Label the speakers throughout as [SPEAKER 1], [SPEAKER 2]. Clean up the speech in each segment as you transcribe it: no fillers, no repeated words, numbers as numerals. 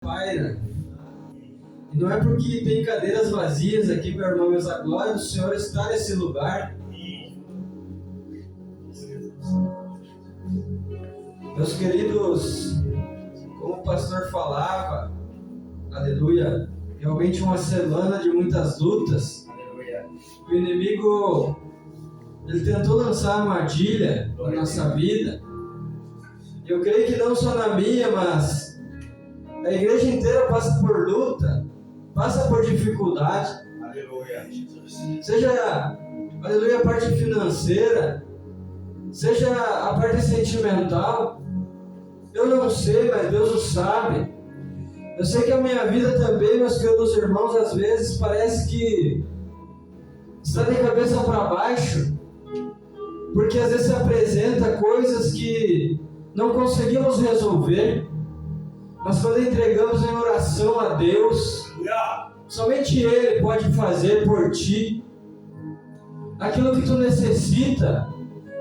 [SPEAKER 1] paira. E não é porque tem cadeiras vazias aqui, meu irmão, mas a glória do Senhor está nesse lugar. Meus queridos, como o pastor falava, aleluia, realmente uma semana de muitas lutas. Aleluia. O inimigo, ele tentou lançar armadilha na nossa vida. Eu creio que não só na minha, mas a igreja inteira passa por luta, passa por dificuldade. Aleluia. Seja, aleluia, a parte financeira, seja a parte sentimental. Eu não sei, mas Deus o sabe. Eu sei que a minha vida também, meus queridos irmãos, às vezes parece que está de cabeça para baixo, porque às vezes se apresenta coisas que não conseguimos resolver, mas quando entregamos em oração a Deus, somente Ele pode fazer por ti aquilo que tu necessita,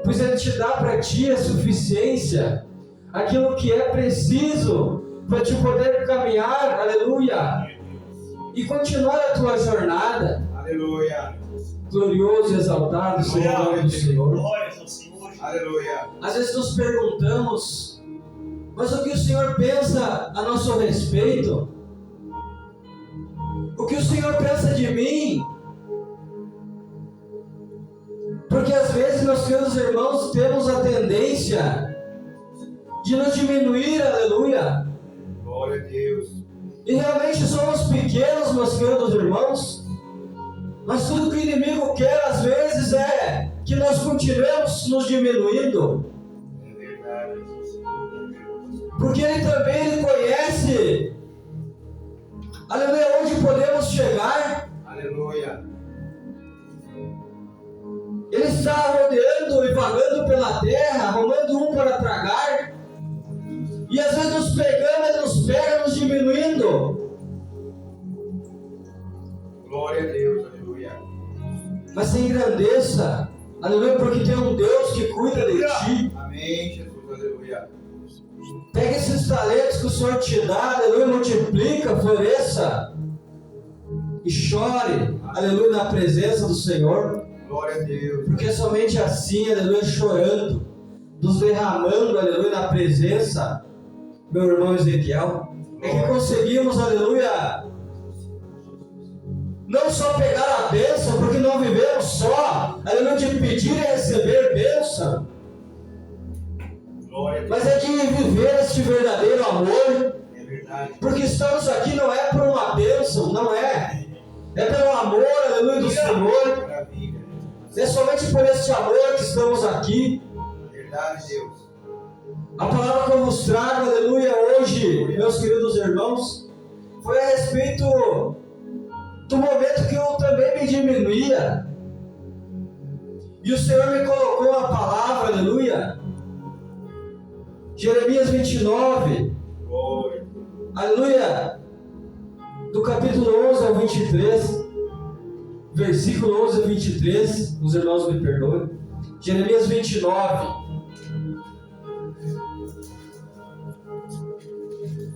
[SPEAKER 1] pois Ele te dá para ti a suficiência, aquilo que é preciso para te poder caminhar, aleluia, e continuar a tua jornada. Aleluia. Glorioso e exaltado seja o nome do Senhor. Glória ao Senhor. Aleluia. Às vezes nos perguntamos, mas o que o Senhor pensa a nosso respeito? O que o Senhor pensa de mim? Porque às vezes, meus queridos irmãos, temos a tendência de nos diminuir, aleluia. Glória a Deus. E realmente somos pequenos, meus queridos irmãos, mas tudo que o inimigo quer às vezes é que nós continuemos nos diminuindo. É verdade. Porque ele também conhece, aleluia, onde podemos chegar. Aleluia. Ele está rodeando e vagando pela terra, arrumando um para tragar. E às vezes nos pegando, ele nos pega nos diminuindo. Glória a Deus, aleluia. Mas se engrandeça, aleluia, porque tem um Deus que cuida de ti. Amém, Jesus, aleluia. Pega esses talentos que o Senhor te dá, aleluia, multiplica, floresça. E chore, aleluia, na presença do Senhor. Glória a Deus. Porque somente assim, aleluia, chorando, nos derramando, aleluia, na presença, meu irmão Ezequiel, é que conseguimos, aleluia, não só pegar a bênção, porque não vivemos só, aleluia, de pedir e receber bênção, mas é de viver este verdadeiro amor, porque estamos aqui não é por uma bênção, não é, é pelo amor, aleluia, do Senhor. É somente por este amor que estamos aqui. Verdade, Deus. A palavra que eu vos trago, aleluia, hoje, meus queridos irmãos, foi a respeito do momento que eu também me diminuía. E o Senhor me colocou a palavra, aleluia, Jeremias 29, aleluia, do capítulo 11 ao 23. Versículo 11 a 23, os irmãos me perdoem. Jeremias 29.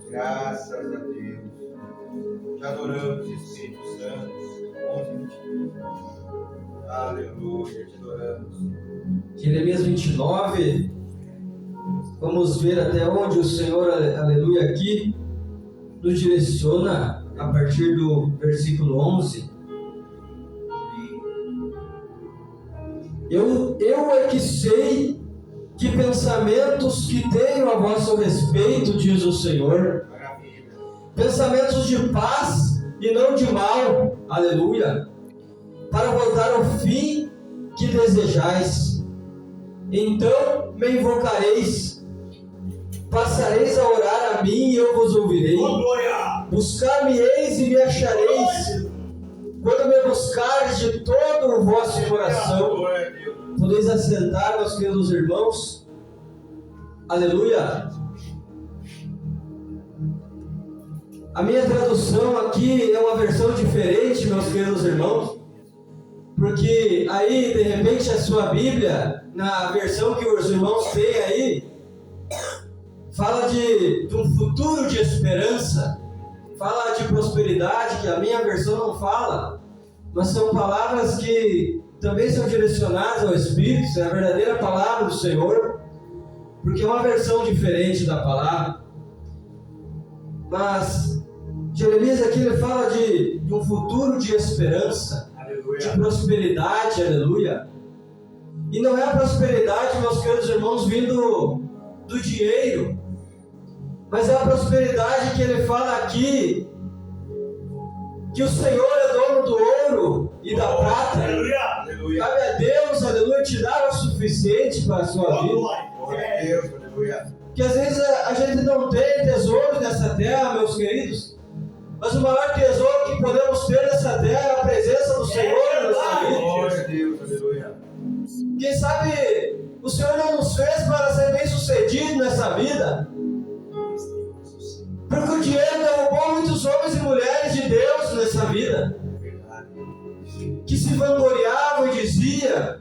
[SPEAKER 1] Graças a Deus. Te adoramos, Espírito Santo. 11 e 23. Aleluia, te adoramos. Jeremias 29. Vamos ver até onde o Senhor, aleluia, aqui nos direciona a partir do versículo 11. Eu é que sei que pensamentos que tenho a vosso respeito, diz o Senhor, pensamentos de paz e não de mal, aleluia, para vos dar o fim que desejais. Então me invocareis, passareis a orar a mim e eu vos ouvirei. Buscar-me-eis e me achareis, quando me buscares de todo o vosso coração. Podeis assentar, meus queridos irmãos. Aleluia. A minha tradução aqui é uma versão diferente, meus queridos irmãos, porque aí, de repente, a sua Bíblia, na versão que os irmãos têm aí, fala de um futuro de esperança. fala de prosperidade, que a minha versão não fala, mas são palavras que também são direcionadas ao Espírito, é a verdadeira palavra do Senhor, porque é uma versão diferente da palavra. Mas Jeremias aqui ele fala de um futuro de esperança, aleluia, de prosperidade, aleluia. E não é a prosperidade, meus queridos irmãos, vindo do dinheiro, mas é a prosperidade que ele fala aqui, que o Senhor é dono do ouro e da prata. Aleluia. Cabe a Deus, aleluia, te dar o suficiente para a sua vida.
[SPEAKER 2] Glória a Deus, aleluia.
[SPEAKER 1] Que às vezes a gente não tem tesouro nessa terra, meus queridos, mas o maior tesouro que podemos ter nessa terra é a presença do Senhor na nossa vida.
[SPEAKER 2] Glória a Deus, aleluia.
[SPEAKER 1] Quem sabe o Senhor não nos fez para ser bem sucedido nessa vida, porque o dinheiro derrubou muitos homens e mulheres de Deus nessa vida, que se vangloriavam e diziam: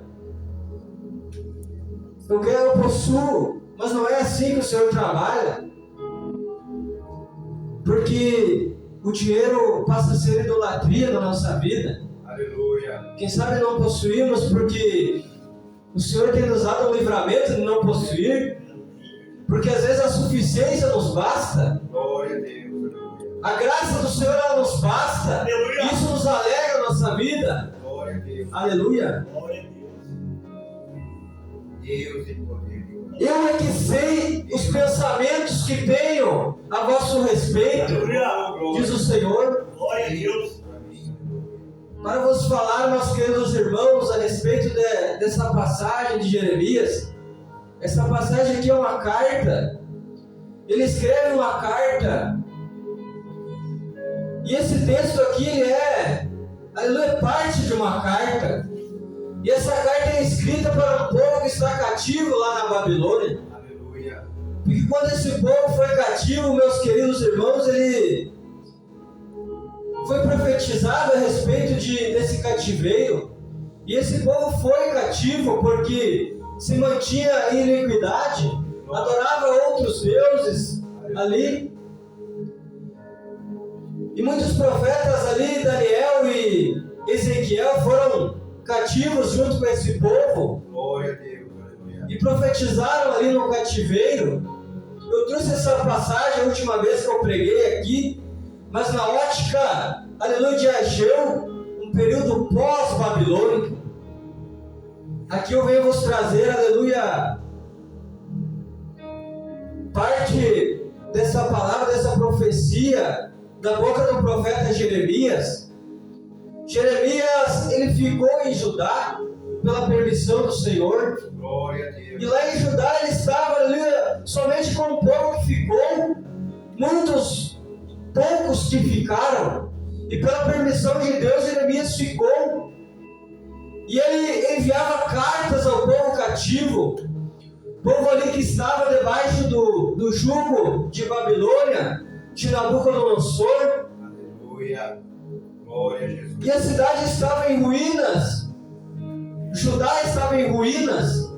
[SPEAKER 1] eu quero, eu possuo. Mas não é assim que o Senhor trabalha, porque o dinheiro passa a ser idolatria na nossa vida.
[SPEAKER 2] Aleluia.
[SPEAKER 1] Quem sabe não possuímos porque o Senhor tem nos dado o livramento de não possuir, porque às vezes a suficiência nos basta.
[SPEAKER 2] Glória a Deus.
[SPEAKER 1] A graça do Senhor ela nos basta.
[SPEAKER 2] Aleluia.
[SPEAKER 1] Isso nos alegra a nossa vida.
[SPEAKER 2] Glória a Deus.
[SPEAKER 1] Aleluia.
[SPEAKER 2] Glória a Deus. Deus e poder.
[SPEAKER 1] Eu é que sei os pensamentos que tenho a vosso respeito,
[SPEAKER 2] Aleluia.
[SPEAKER 1] diz o Senhor.
[SPEAKER 2] Glória a Deus.
[SPEAKER 1] Para vos falar, meus queridos irmãos, a respeito dessa passagem de Jeremias. Essa passagem aqui é uma carta. Ele escreve uma carta. E esse texto aqui aleluia, parte de uma carta. E essa carta é escrita para um povo que está cativo lá na Babilônia.
[SPEAKER 2] Aleluia.
[SPEAKER 1] Porque quando esse povo foi cativo, meus queridos irmãos, ele foi profetizado a respeito desse cativeiro. E esse povo foi cativo porque se mantinha em iniquidade, adorava outros deuses ali. E muitos profetas ali, Daniel e Ezequiel, foram cativos junto com esse povo.
[SPEAKER 2] Glória a Deus, aleluia.
[SPEAKER 1] E profetizaram ali no cativeiro. Eu trouxe essa passagem a última vez que eu preguei aqui, mas na ótica, aleluia, de Ageu, um período pós-babilônico. Aqui eu venho vos trazer, aleluia, parte dessa palavra, dessa profecia da boca do profeta Jeremias. Jeremias, ele ficou em Judá pela permissão do Senhor.
[SPEAKER 2] Glória a Deus.
[SPEAKER 1] E lá em Judá ele estava ali somente com o povo que ficou, poucos que ficaram. E pela permissão de Deus, Jeremias ficou. E ele enviava cartas ao povo cativo, povo ali que estava debaixo do jugo de Babilônia, de Nabucodonosor.
[SPEAKER 2] Aleluia. Glória a Jesus.
[SPEAKER 1] E a cidade estava em ruínas, Judá estava em ruínas,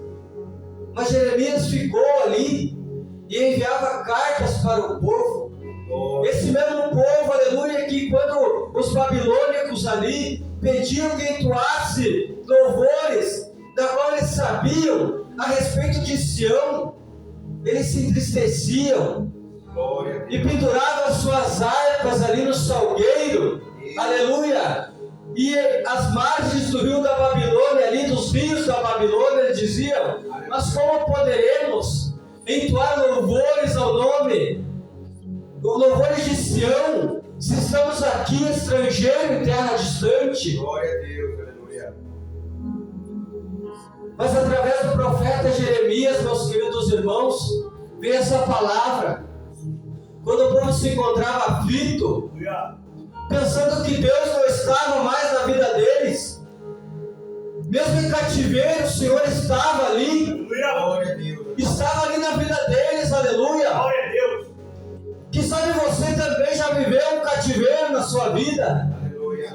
[SPEAKER 1] mas Jeremias ficou ali e enviava cartas para o povo.
[SPEAKER 2] Glória.
[SPEAKER 1] Esse mesmo povo, aleluia, que quando os babilônicos ali pediam que entoasse louvores, da qual eles sabiam a respeito de Sião, eles se entristeciam.
[SPEAKER 2] Glória a
[SPEAKER 1] E
[SPEAKER 2] Deus.
[SPEAKER 1] penduravam as suas harpas ali no salgueiro, aleluia, e as margens do rio da Babilônia, ali dos rios da Babilônia, eles diziam: mas como poderemos entoar louvores ao nome, louvores de Sião, se estamos aqui estrangeiro em terra distante?
[SPEAKER 2] Glória a Deus, aleluia.
[SPEAKER 1] Mas através do profeta Jeremias, meus queridos irmãos, veio essa palavra. Quando o povo se encontrava aflito, pensando que Deus não estava mais na vida deles, mesmo em cativeiro, o Senhor estava ali,
[SPEAKER 2] Glória a Deus.
[SPEAKER 1] estava ali na vida deles, aleluia.
[SPEAKER 2] Glória a Deus.
[SPEAKER 1] Que sabe você também já viveu um cativeiro na sua vida,
[SPEAKER 2] Aleluia.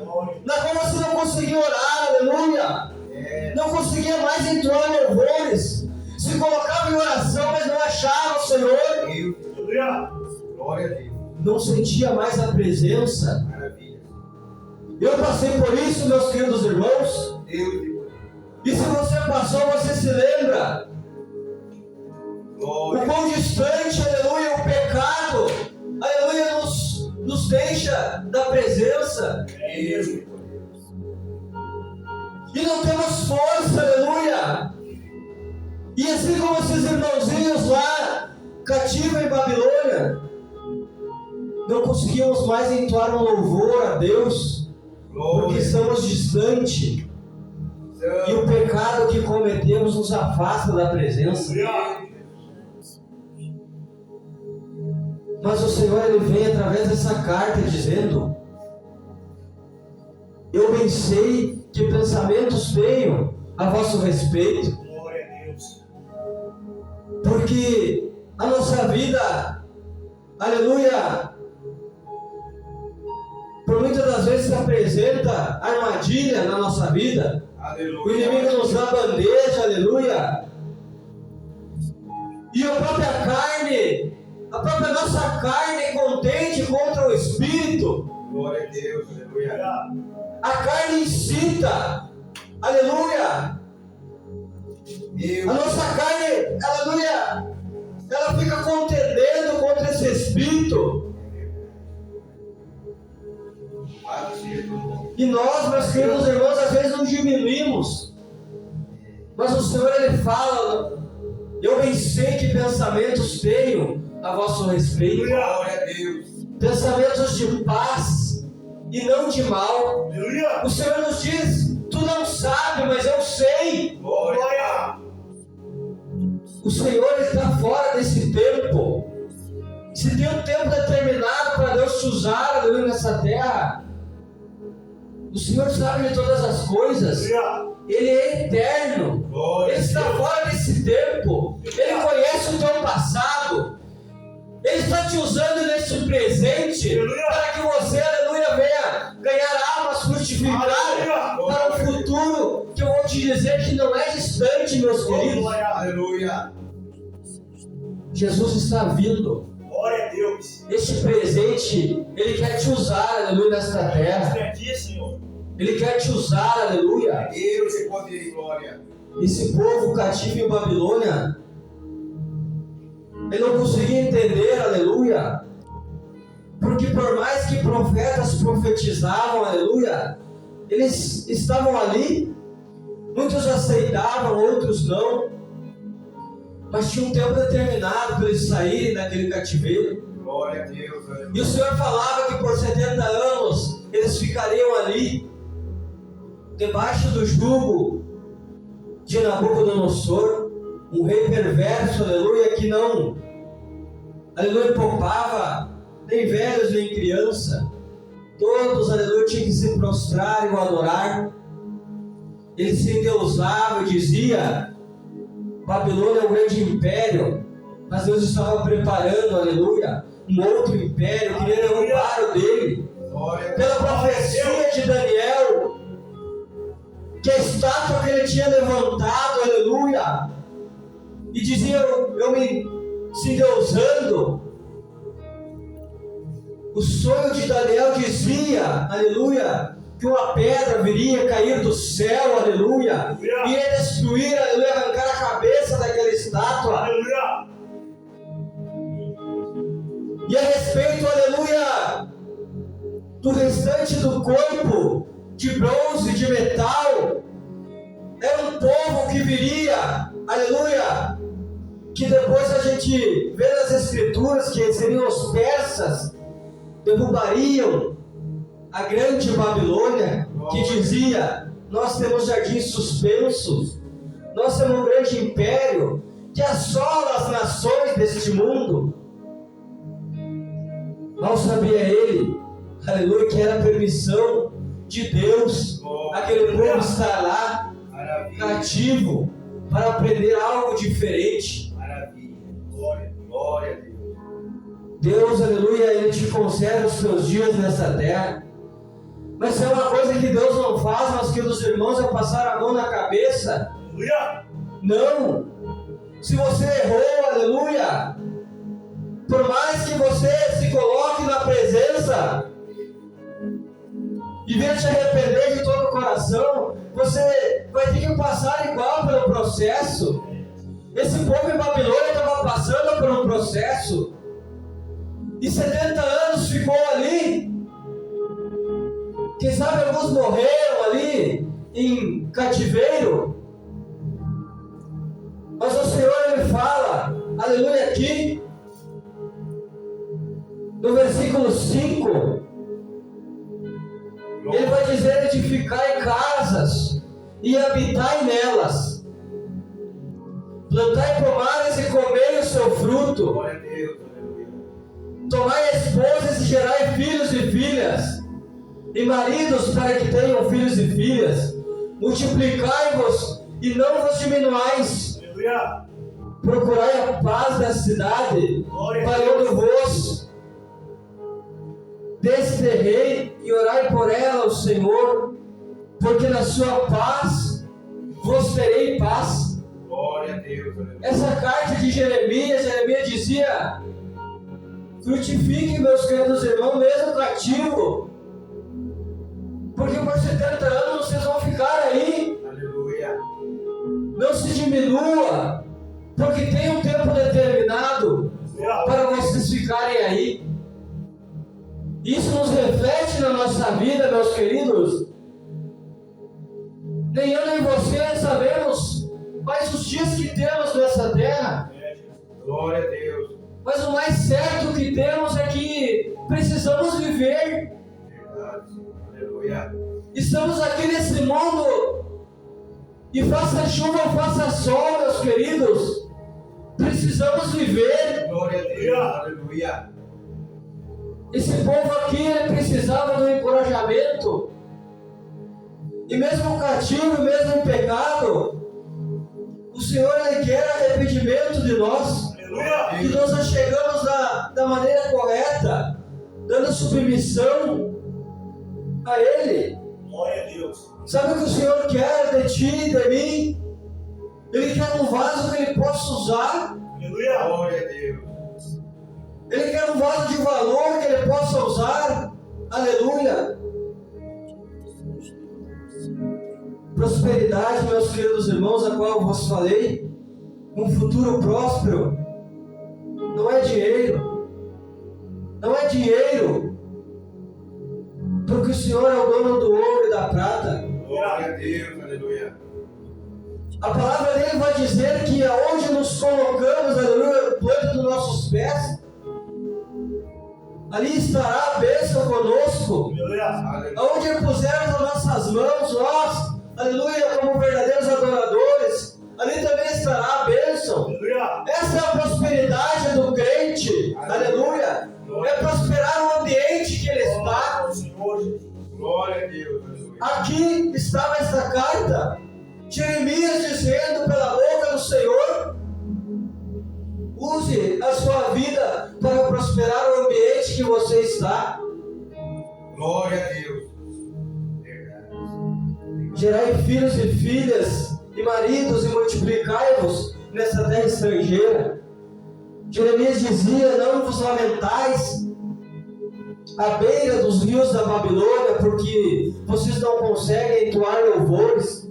[SPEAKER 1] na qual você não conseguia orar, aleluia,
[SPEAKER 2] É.
[SPEAKER 1] não conseguia mais entoar louvores, se colocava em oração, mas não achava o Senhor.
[SPEAKER 2] Deus. Glória a Deus.
[SPEAKER 1] não sentia mais a presença.
[SPEAKER 2] Maravilha.
[SPEAKER 1] Eu passei por isso, meus queridos irmãos.
[SPEAKER 2] Deus.
[SPEAKER 1] E se você passou, você se lembra o quão distante, aleluia, o pecado, aleluia, nos deixa da presença.
[SPEAKER 2] Deus.
[SPEAKER 1] E não temos força, aleluia. E assim como esses irmãozinhos lá, cativos em Babilônia, não conseguimos mais entoar um louvor a Deus, porque estamos distantes. E o pecado que cometemos nos afasta da presença. Mas o Senhor, Ele vem através dessa carta dizendo: eu bem sei que pensamentos tenho a vosso respeito.
[SPEAKER 2] Glória a Deus.
[SPEAKER 1] Porque a nossa vida, aleluia, por muitas das vezes se apresenta armadilha na nossa vida.
[SPEAKER 2] Aleluia.
[SPEAKER 1] O inimigo nos dá bandeja, aleluia. E a própria carne, a própria nossa carne contende contra o Espírito.
[SPEAKER 2] Glória a Deus, aleluia.
[SPEAKER 1] A carne incita, aleluia. A nossa carne, aleluia, ela fica contendendo contra esse Espírito. E nós, meus queridos irmãos, às vezes não diminuímos. Mas o Senhor, Ele fala: eu bem sei que pensamentos tenho a vosso respeito.
[SPEAKER 2] Glória a Deus.
[SPEAKER 1] Pensamentos de paz e não de mal. O Senhor nos diz: tu não sabe, mas eu sei.
[SPEAKER 2] Glória.
[SPEAKER 1] O Senhor está fora desse tempo. Se tem um tempo determinado para Deus te usar, aleluia, nessa terra, o Senhor sabe de todas as coisas. Ele é eterno. Ele está fora desse tempo. Ele conhece o teu passado. Ele está te usando nesse presente para que você, aleluia, venha ganhar almas, frutificar para um futuro que eu vou te dizer que não é distante, meus queridos.
[SPEAKER 2] Aleluia.
[SPEAKER 1] Jesus está vindo.
[SPEAKER 2] Glória a Deus.
[SPEAKER 1] Este presente, Ele quer te usar, aleluia, nesta terra. Ele quer te usar, aleluia.
[SPEAKER 2] Deus e poder e glória.
[SPEAKER 1] Esse povo cativo em Babilônia, ele não conseguia entender, aleluia, porque por mais que profetas profetizavam, aleluia, eles estavam ali, muitos aceitavam, outros não, mas tinha um tempo determinado para eles saírem daquele cativeiro.
[SPEAKER 2] Glória a Deus.
[SPEAKER 1] E o Senhor falava que por 70 anos eles ficariam ali, debaixo do jugo de Nabucodonosor, um rei perverso, aleluia, que não, aleluia, poupava nem velhos nem criança. Todos, aleluia, tinham que se prostrar e o adorar. Ele se endeusava e dizia: Babilônia é um grande império, mas Deus estava preparando, aleluia, um outro império, queria derrubar o dele. Pela profecia de Daniel, que a estátua que ele tinha levantado, aleluia, e dizia: eu me se endeusando. O sonho de Daniel dizia, aleluia, que uma pedra viria cair do céu, aleluia, iria destruir, aleluia, arrancar a cabeça daquela estátua.
[SPEAKER 2] Aleluia.
[SPEAKER 1] E a respeito, aleluia, do restante do corpo, de bronze, de metal, era um povo que viria, aleluia, que depois a gente vê nas escrituras que seriam os persas, derrubariam a grande Babilônia, que dizia: nós temos jardins suspensos, nós temos um grande império que assola as nações deste mundo. Mal sabia ele, aleluia, que era permissão de Deus aquele povo estar lá cativo para aprender algo diferente.
[SPEAKER 2] Maravilha. Glória. Glória a Deus.
[SPEAKER 1] Deus, aleluia, Ele te concede os seus dias nessa terra. Mas se é uma coisa que Deus não faz, meus queridos irmãos, é passar a mão na cabeça.
[SPEAKER 2] Aleluia.
[SPEAKER 1] Não. Se você errou, aleluia, Por mais que você se coloque na presença e venha te arrepender de todo o coração, você vai ter que passar igual pelo processo. Esse povo em Babilônia estava passando por um processo, e 70 anos ficou ali. Quem sabe alguns morreram ali em cativeiro. Mas o Senhor, Ele fala, aleluia, aqui no versículo 5, Ele vai dizer: edificar em casas e habitar nelas, plantar pomares e comer o seu fruto,
[SPEAKER 2] Glória a Deus, aleluia.
[SPEAKER 1] tomai esposas e gerai filhos e filhas, e maridos para que tenham filhos e filhas, multiplicai-vos e não vos diminuais,
[SPEAKER 2] Aleluia.
[SPEAKER 1] procurai a paz da cidade, parando-vos desterrei e orai por ela ao Senhor, porque na sua paz vos terei paz.
[SPEAKER 2] Glória a Deus, aleluia.
[SPEAKER 1] Essa carta de Jeremias dizia: frutifiquem, meus queridos irmãos, mesmo cativo, porque por 70 anos vocês vão ficar aí.
[SPEAKER 2] Aleluia.
[SPEAKER 1] Não se diminua, porque tem um tempo determinado para vocês ficarem aí. Isso nos reflete na nossa vida, meus queridos. Nem eu nem você sabemos quais os dias que temos nessa terra.
[SPEAKER 2] Glória a Deus.
[SPEAKER 1] Mas o mais certo que temos é que precisamos viver.
[SPEAKER 2] Verdade. Aleluia.
[SPEAKER 1] Estamos aqui nesse mundo, e faça chuva ou faça sol, meus queridos, precisamos viver.
[SPEAKER 2] Glória a Deus. Aleluia.
[SPEAKER 1] Esse povo aqui, ele precisava do encorajamento, e mesmo cativo, mesmo em pecado, o Senhor, Ele quer arrependimento de nós.
[SPEAKER 2] Aleluia.
[SPEAKER 1] Que nós achegamos da maneira correta, dando submissão a Ele.
[SPEAKER 2] Glória a Deus.
[SPEAKER 1] Sabe o que o Senhor quer de ti e de mim? Ele quer um vaso que Ele possa usar.
[SPEAKER 2] Aleluia. Glória a Deus.
[SPEAKER 1] Ele quer um vaso de valor que Ele possa usar. Aleluia. Prosperidade, meus queridos irmãos, a qual eu vos falei, um futuro próspero, não é dinheiro. Não é dinheiro, porque o Senhor é o dono do ouro e da prata.
[SPEAKER 2] Glória a Deus. Aleluia.
[SPEAKER 1] A palavra dele vai dizer que aonde nos colocamos, aleluia, planta dos nossos pés, ali estará a bênção conosco.
[SPEAKER 2] Aleluia.
[SPEAKER 1] Aonde pusermos as nossas mãos, nós, aleluia, como verdadeiros adoradores, ali também estará a bênção.
[SPEAKER 2] Aleluia.
[SPEAKER 1] Essa é a prosperidade do crente, aleluia. É prosperar no ambiente que ele está.
[SPEAKER 2] Glória a Deus. Aleluia.
[SPEAKER 1] Aqui estava essa carta, Jeremias dizendo pela boca do Senhor: use a sua vida para prosperar o ambiente que você está.
[SPEAKER 2] Glória a Deus. Verdade.
[SPEAKER 1] Gerai filhos e filhas, e maridos, e multiplicai-vos nessa terra estrangeira. Jeremias dizia: não vos lamentais à beira dos rios da Babilônia, porque vocês não conseguem entoar louvores.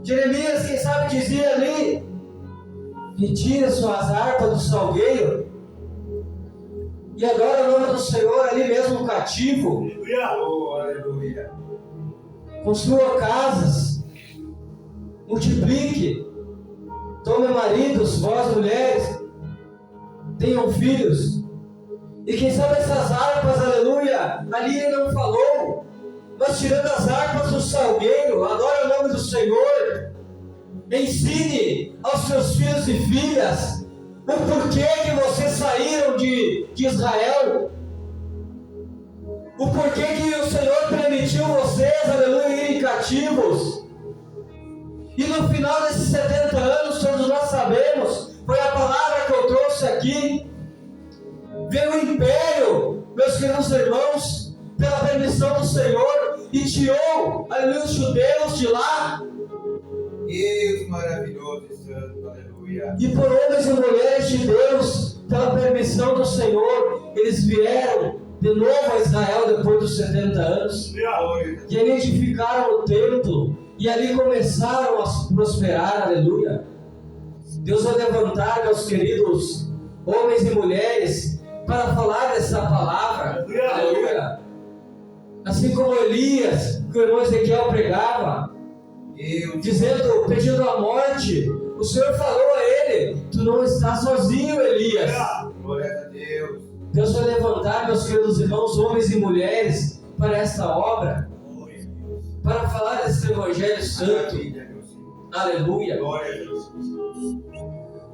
[SPEAKER 1] Jeremias, quem sabe, dizia ali: retire suas harpas do salgueiro e adora o nome do Senhor ali mesmo cativo.
[SPEAKER 2] Oh, aleluia.
[SPEAKER 1] Construa casas, multiplique, tome maridos, vós mulheres, tenham filhos. E quem sabe essas harpas, aleluia, ali ele não falou, mas tirando as harpas do salgueiro, adora o nome do Senhor. Ensine aos seus filhos e filhas o porquê que vocês saíram de Israel, o porquê que o Senhor permitiu vocês, aleluia, irem cativos. E no final desses 70 anos, todos nós sabemos, foi a palavra que eu trouxe aqui, veio o império, meus queridos irmãos, pela permissão do Senhor, e tirou, aleluia, os judeus de lá.
[SPEAKER 2] Deus maravilhoso e santo, aleluia.
[SPEAKER 1] E por homens e mulheres de Deus, pela permissão do Senhor, eles vieram de novo a Israel depois dos 70 anos. E ali edificaram o templo. E ali começaram a prosperar, aleluia. Deus vai levantar, meus queridos homens e mulheres, para falar dessa palavra, aleluia. Assim como Elias, que o irmão Ezequiel pregava, dizendo, pedindo a morte, o Senhor falou a ele: tu não estás sozinho, Elias.
[SPEAKER 2] Glória a Deus.
[SPEAKER 1] Deus vai levantar, meus queridos irmãos, homens e mulheres, para esta obra, para falar desse Evangelho Santo. Aleluia.
[SPEAKER 2] Glória a Deus.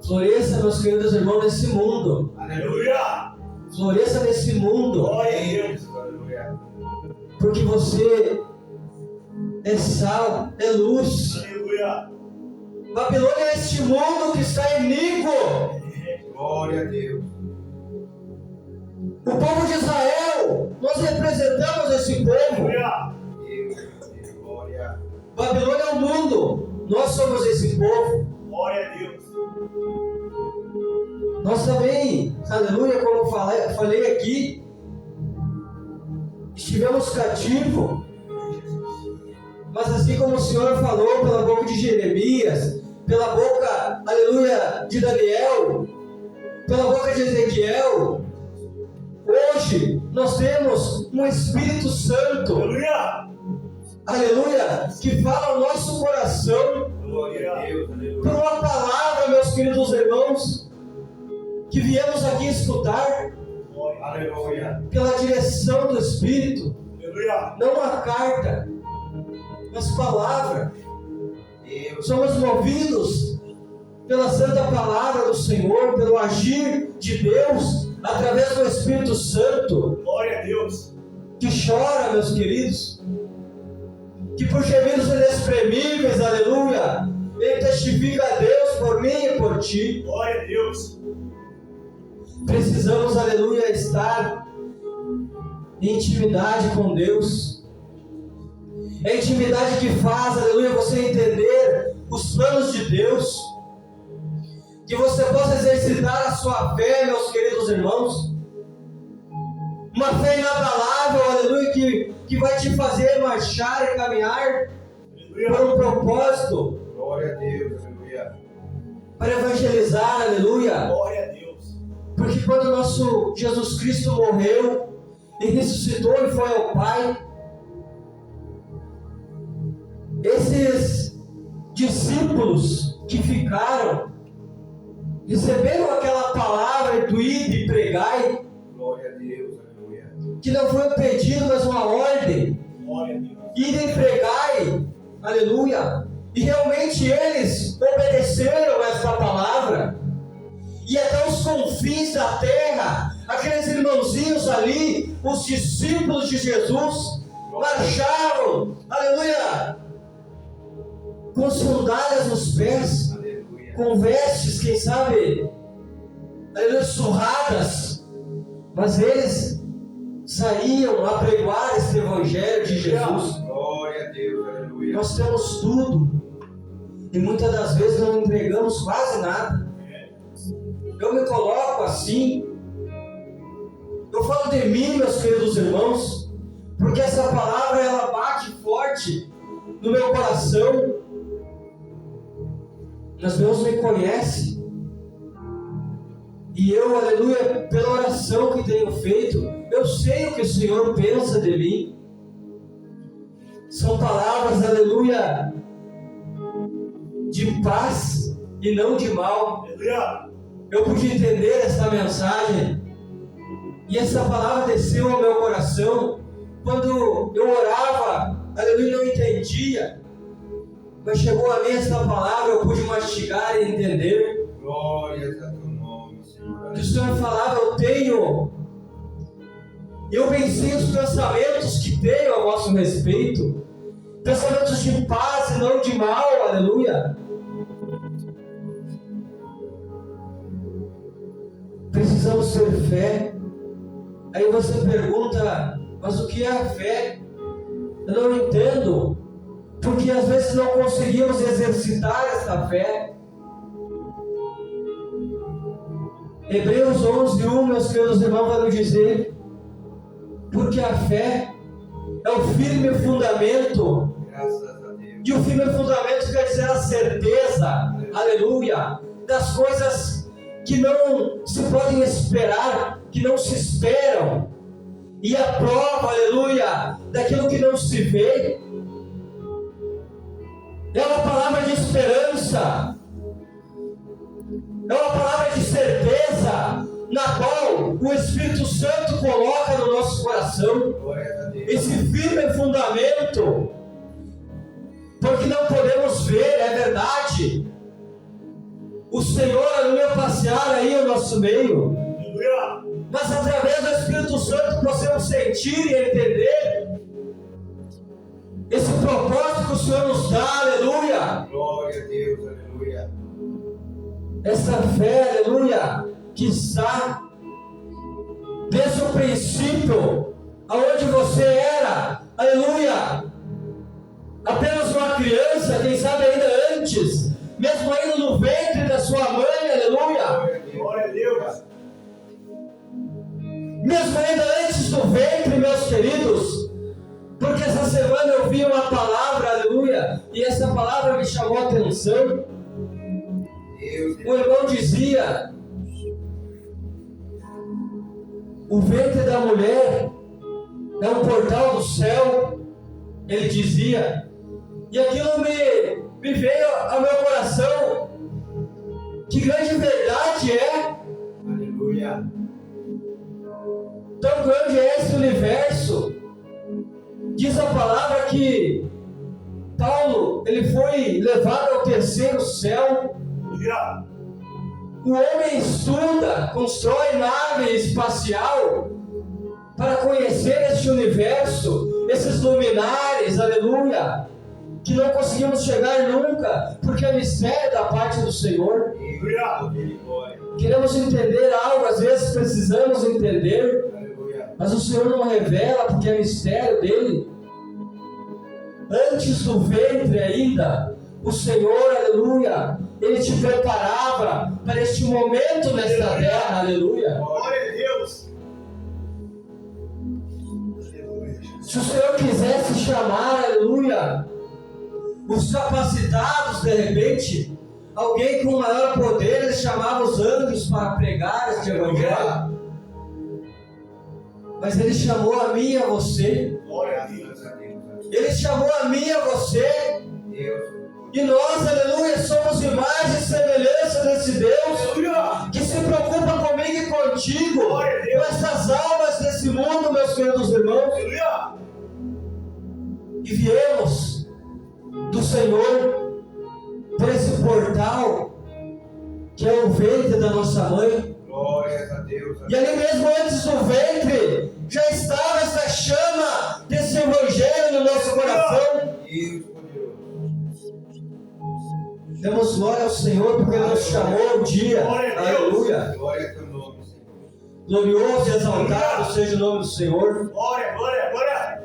[SPEAKER 1] Floresça, meus queridos irmãos, nesse mundo.
[SPEAKER 2] Aleluia.
[SPEAKER 1] Floresça nesse mundo.
[SPEAKER 2] Glória a Deus. Aleluia.
[SPEAKER 1] Porque você é sal, é luz.
[SPEAKER 2] Aleluia.
[SPEAKER 1] Babilônia é este mundo que está iníquo.
[SPEAKER 2] Glória a Deus.
[SPEAKER 1] O povo de Israel, nós representamos esse povo.
[SPEAKER 2] Deus, glória.
[SPEAKER 1] Babilônia é o mundo, nós somos esse povo.
[SPEAKER 2] Glória a Deus.
[SPEAKER 1] Nós também, aleluia, como eu falei aqui, estivemos cativos. Mas assim como o Senhor falou pela boca de Jeremias, pela boca, aleluia, de Daniel, pela boca de Ezequiel, hoje nós temos um Espírito Santo, aleluia, que fala ao nosso coração,
[SPEAKER 2] Glória a Deus. Aleluia.
[SPEAKER 1] por uma palavra, meus queridos irmãos, que viemos aqui escutar,
[SPEAKER 2] Aleluia.
[SPEAKER 1] pela direção do Espírito,
[SPEAKER 2] Aleluia.
[SPEAKER 1] não uma carta, mas palavra.
[SPEAKER 2] Deus.
[SPEAKER 1] Somos movidos pela santa palavra do Senhor, pelo agir de Deus, através do Espírito Santo,
[SPEAKER 2] Glória a Deus.
[SPEAKER 1] que chora, meus queridos, que por gemidos inexprimíveis, aleluia, ele testifica a Deus por mim e por ti.
[SPEAKER 2] Glória a Deus.
[SPEAKER 1] Precisamos, aleluia, estar em intimidade com Deus. É a intimidade que faz, aleluia, você entender os planos de Deus. Que você possa exercitar a sua fé, meus queridos irmãos. Uma fé inabalável, aleluia, que vai te fazer marchar e caminhar por um propósito.
[SPEAKER 2] Glória a Deus. Aleluia.
[SPEAKER 1] Para evangelizar, aleluia.
[SPEAKER 2] Glória a Deus.
[SPEAKER 1] Porque quando o nosso Jesus Cristo morreu e ressuscitou e foi ao Pai, esses discípulos que ficaram, receberam aquela palavra do ide e pregai,
[SPEAKER 2] Glória a Deus. Aleluia.
[SPEAKER 1] que não foi um pedido, mas uma ordem.
[SPEAKER 2] Glória a Deus.
[SPEAKER 1] Ide e pregai, aleluia. E realmente eles obedeceram essa palavra. E até os confins da terra, aqueles irmãozinhos ali, os discípulos de Jesus, marchavam, aleluia, com sandálias nos pés,
[SPEAKER 2] Aleluia.
[SPEAKER 1] com vestes, quem sabe, aleluia, surradas, mas eles saíam a pregoar esse evangelho de Jesus.
[SPEAKER 2] Glória a Deus. Aleluia.
[SPEAKER 1] Nós temos tudo e muitas das vezes não entregamos quase nada. Eu me coloco assim, eu falo de mim, meus queridos irmãos, porque essa palavra ela bate forte no meu coração. Mas Deus me conhece e eu, aleluia, pela oração que tenho feito, eu sei o que o Senhor pensa de mim. São palavras, aleluia, de paz e não de mal.
[SPEAKER 2] Aleluia.
[SPEAKER 1] Eu pude entender essa mensagem e essa palavra desceu ao meu coração quando eu orava, aleluia, não entendia, mas chegou a mim essa palavra, eu pude mastigar e entender.
[SPEAKER 2] Glória a teu nome, Senhor.
[SPEAKER 1] Que o Senhor falava, eu venci os pensamentos que tenho a vosso respeito, pensamentos de paz e não de mal, aleluia. Precisamos ter fé. Aí você pergunta, mas o que é a fé? Eu não entendo, porque às vezes não conseguimos exercitar essa fé. Hebreus 11:1, meus queridos irmãos, vai nos dizer: porque a fé é o firme fundamento.
[SPEAKER 2] Graças a Deus.
[SPEAKER 1] E o firme fundamento quer dizer a certeza, aleluia, das coisas que não se podem esperar, que não se esperam. E a prova, aleluia, daquilo que não se vê. É uma palavra de esperança. É uma palavra de certeza, na qual o Espírito Santo coloca no nosso coração.
[SPEAKER 2] Glória a Deus.
[SPEAKER 1] Esse firme fundamento. Porque não podemos ver, é verdade, o Senhor, aleluia, passear aí no nosso meio. Mas através do Espírito Santo possamos sentir e entender esse propósito que o Senhor nos dá, aleluia.
[SPEAKER 2] Glória a Deus, aleluia.
[SPEAKER 1] Essa fé, aleluia, que está desde o princípio, aonde você era, aleluia, apenas uma criança, quem sabe ainda antes, mesmo ainda no ventre da sua mãe, aleluia.
[SPEAKER 2] Glória a Deus.
[SPEAKER 1] Mesmo ainda antes do ventre, meus queridos, porque essa semana eu vi uma palavra, aleluia, e essa palavra me chamou a atenção. O irmão dizia: o ventre da mulher é um portal do céu, ele dizia, e aquilo me veio ao meu coração. Que grande verdade é!
[SPEAKER 2] Aleluia.
[SPEAKER 1] Tão grande é esse universo. Diz a palavra que Paulo, ele foi levado ao terceiro céu. O homem estuda, constrói nave espacial para conhecer este universo, esses luminares, aleluia, que não conseguimos chegar nunca, porque é mistério da parte do Senhor. Queremos entender algo, às vezes precisamos entender, mas o Senhor não revela porque é mistério dele. Antes do ventre ainda, o Senhor, aleluia, Ele te preparava para este momento nesta terra, aleluia.
[SPEAKER 2] Glória a Deus.
[SPEAKER 1] Se o Senhor quisesse chamar, aleluia, os capacitados, de repente, alguém com maior poder, Ele chamava os anjos para pregar este evangelho. Mas Ele chamou a mim e a você.
[SPEAKER 2] Glória a Deus.
[SPEAKER 1] Ele chamou a mim e a você. E nós, aleluia, somos imagem e semelhança desse Deus que se preocupa comigo e contigo, com essas almas desse mundo, meus queridos irmãos. E viemos do Senhor por esse portal que é o ventre da nossa mãe.
[SPEAKER 2] Glória a Deus.
[SPEAKER 1] E ali mesmo antes do ventre já estava essa chama desse evangelho no nosso coração. Demos glória ao Senhor porque Ele nos chamou um dia. Aleluia.
[SPEAKER 2] Glória a teu nome, Senhor.
[SPEAKER 1] Glorioso e exaltado seja o nome do Senhor.
[SPEAKER 2] Glória, glória, glória.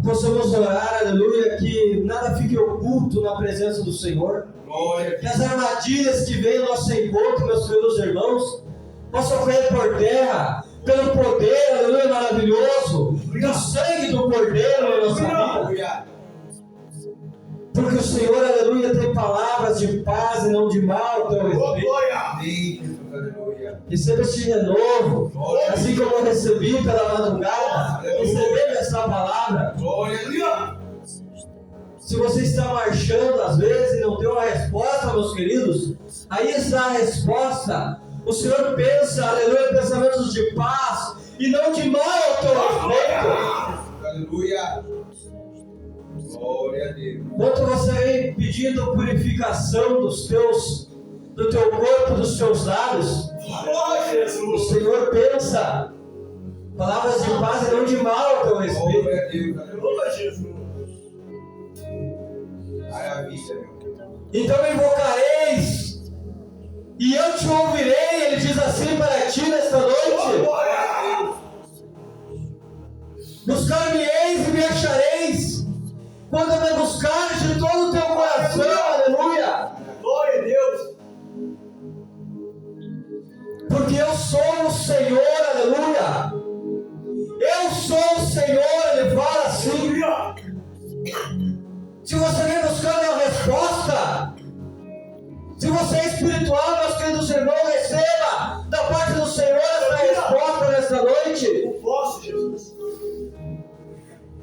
[SPEAKER 1] Possamos orar, aleluia, que nada fique oculto na presença do Senhor.
[SPEAKER 2] Glória.
[SPEAKER 1] Que as armadilhas que vêm ao nosso encontro, meus queridos irmãos, possam cair por terra, pelo poder, aleluia, maravilhoso, do sangue do Cordeiro na nossa vida. Porque o Senhor, aleluia, tem palavras de paz e não de mal ao teu respeito. Receba este renovo, assim como eu recebi pela madrugada, recebendo essa palavra. Se você está marchando às vezes e não tem uma resposta, meus queridos, aí está a resposta. O Senhor pensa, aleluia, pensamentos de paz e não de mal ao teu respeito.
[SPEAKER 2] Aleluia. Glória a Deus.
[SPEAKER 1] Quando você vem pedindo purificação do teu corpo, dos teus lábios, o Senhor pensa palavras de paz e não de mal ao teu respeito.
[SPEAKER 2] Glória a Deus. Glória a Jesus. Maravilha, meu.
[SPEAKER 1] Então invocareis e eu te ouvirei, ele diz assim para ti nesta noite. Buscar-me-eis e me achareis, quando me buscares de todo o teu coração, aleluia.
[SPEAKER 2] Glória a Deus.
[SPEAKER 1] Porque eu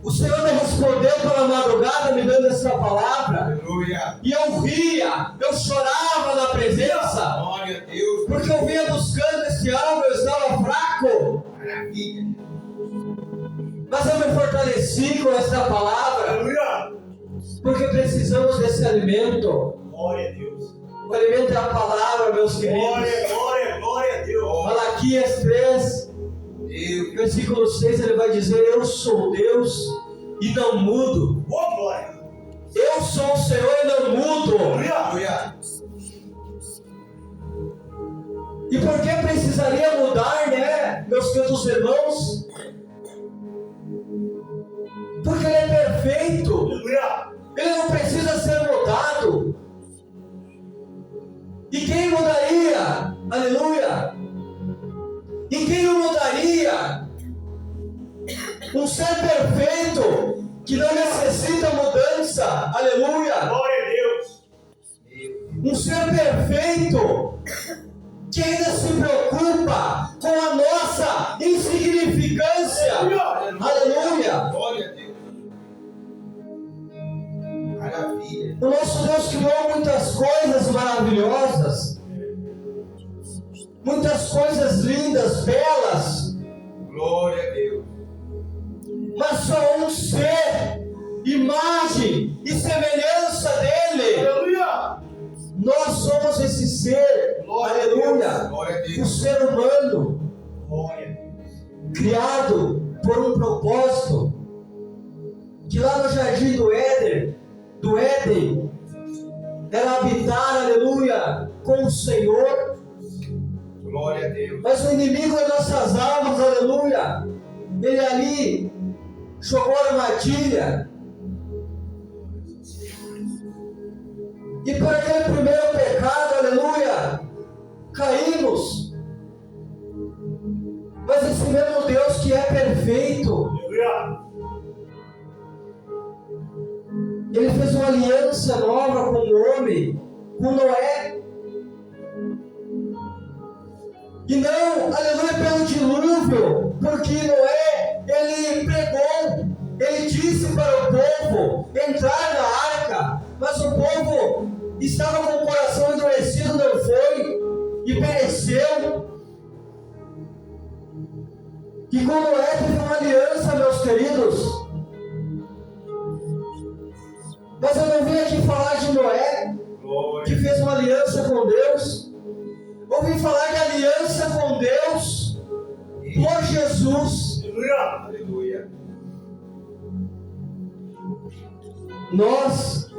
[SPEAKER 1] O Senhor me respondeu pela madrugada me dando essa palavra.
[SPEAKER 2] Aleluia.
[SPEAKER 1] E eu ria, eu chorava na presença.
[SPEAKER 2] Glória a Deus.
[SPEAKER 1] Porque eu vinha buscando esse alvo, eu estava fraco.
[SPEAKER 2] Maravilha.
[SPEAKER 1] Mas eu me fortaleci com essa palavra.
[SPEAKER 2] Aleluia.
[SPEAKER 1] Porque precisamos desse alimento.
[SPEAKER 2] Glória a Deus.
[SPEAKER 1] O alimento é a palavra, meus queridos.
[SPEAKER 2] Glória a Deus.
[SPEAKER 1] Malaquias 3,
[SPEAKER 2] Deus.
[SPEAKER 1] versículo 6, ele vai dizer: eu sou Deus e não mudo.
[SPEAKER 2] Oh, glória.
[SPEAKER 1] Eu sou o Senhor e não mudo.
[SPEAKER 2] Aleluia.
[SPEAKER 1] E por que precisaria mudar, né, meus queridos irmãos? Porque Ele é perfeito.
[SPEAKER 2] Aleluia.
[SPEAKER 1] Ele não precisa ser mudado. E quem mudaria? Aleluia. E quem não mudaria? Um ser perfeito que não necessita mudança. Aleluia.
[SPEAKER 2] Glória a Deus.
[SPEAKER 1] Um ser perfeito que ainda se preocupa com a nossa insignificância. Aleluia.
[SPEAKER 2] Glória a Deus. Maravilha.
[SPEAKER 1] O nosso Deus criou muitas coisas maravilhosas, muitas coisas lindas, belas,
[SPEAKER 2] Glória a Deus.
[SPEAKER 1] mas só um ser, imagem e semelhança dele.
[SPEAKER 2] Aleluia.
[SPEAKER 1] Nós somos esse ser.
[SPEAKER 2] Glória a
[SPEAKER 1] Aleluia.
[SPEAKER 2] Deus. Glória a
[SPEAKER 1] O
[SPEAKER 2] Deus.
[SPEAKER 1] ser humano,
[SPEAKER 2] Glória a Deus.
[SPEAKER 1] criado por um propósito, que lá no jardim do Éden, era habitar, aleluia, com o Senhor.
[SPEAKER 2] Glória a Deus.
[SPEAKER 1] Mas o inimigo das nossas almas, aleluia, ele ali jogou armadilha. E por aquele primeiro pecado, aleluia, caímos. Mas esse mesmo Deus que é perfeito,
[SPEAKER 2] Aleluia.
[SPEAKER 1] Ele fez uma aliança nova com o homem, com Noé. E não, aleluia, pelo dilúvio, porque Noé, ele pregou, ele disse para o povo entrar na arca, mas o povo estava com o coração endurecido, não foi, e pereceu. E com Noé teve uma aliança, meus queridos. Mas eu não vim aqui falar de Noé, que fez uma aliança com Deus. Eu vim falar de aliança com Deus por Jesus.
[SPEAKER 2] Aleluia.
[SPEAKER 1] Nós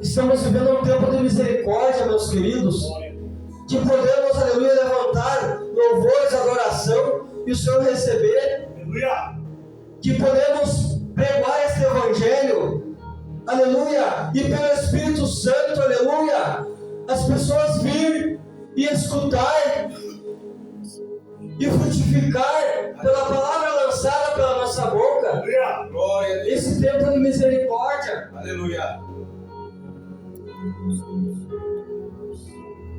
[SPEAKER 1] estamos vivendo um tempo de misericórdia, meus queridos, que podemos, aleluia, levantar louvores, adoração e o Senhor receber.
[SPEAKER 2] Aleluia.
[SPEAKER 1] Que podemos pregar este evangelho, aleluia, e pelo Espírito Santo, aleluia, as pessoas vir e escutar e frutificar pela palavra lançada pela nossa boca.
[SPEAKER 2] Aleluia. Glória a Deus.
[SPEAKER 1] Esse tempo de misericórdia.
[SPEAKER 2] Aleluia.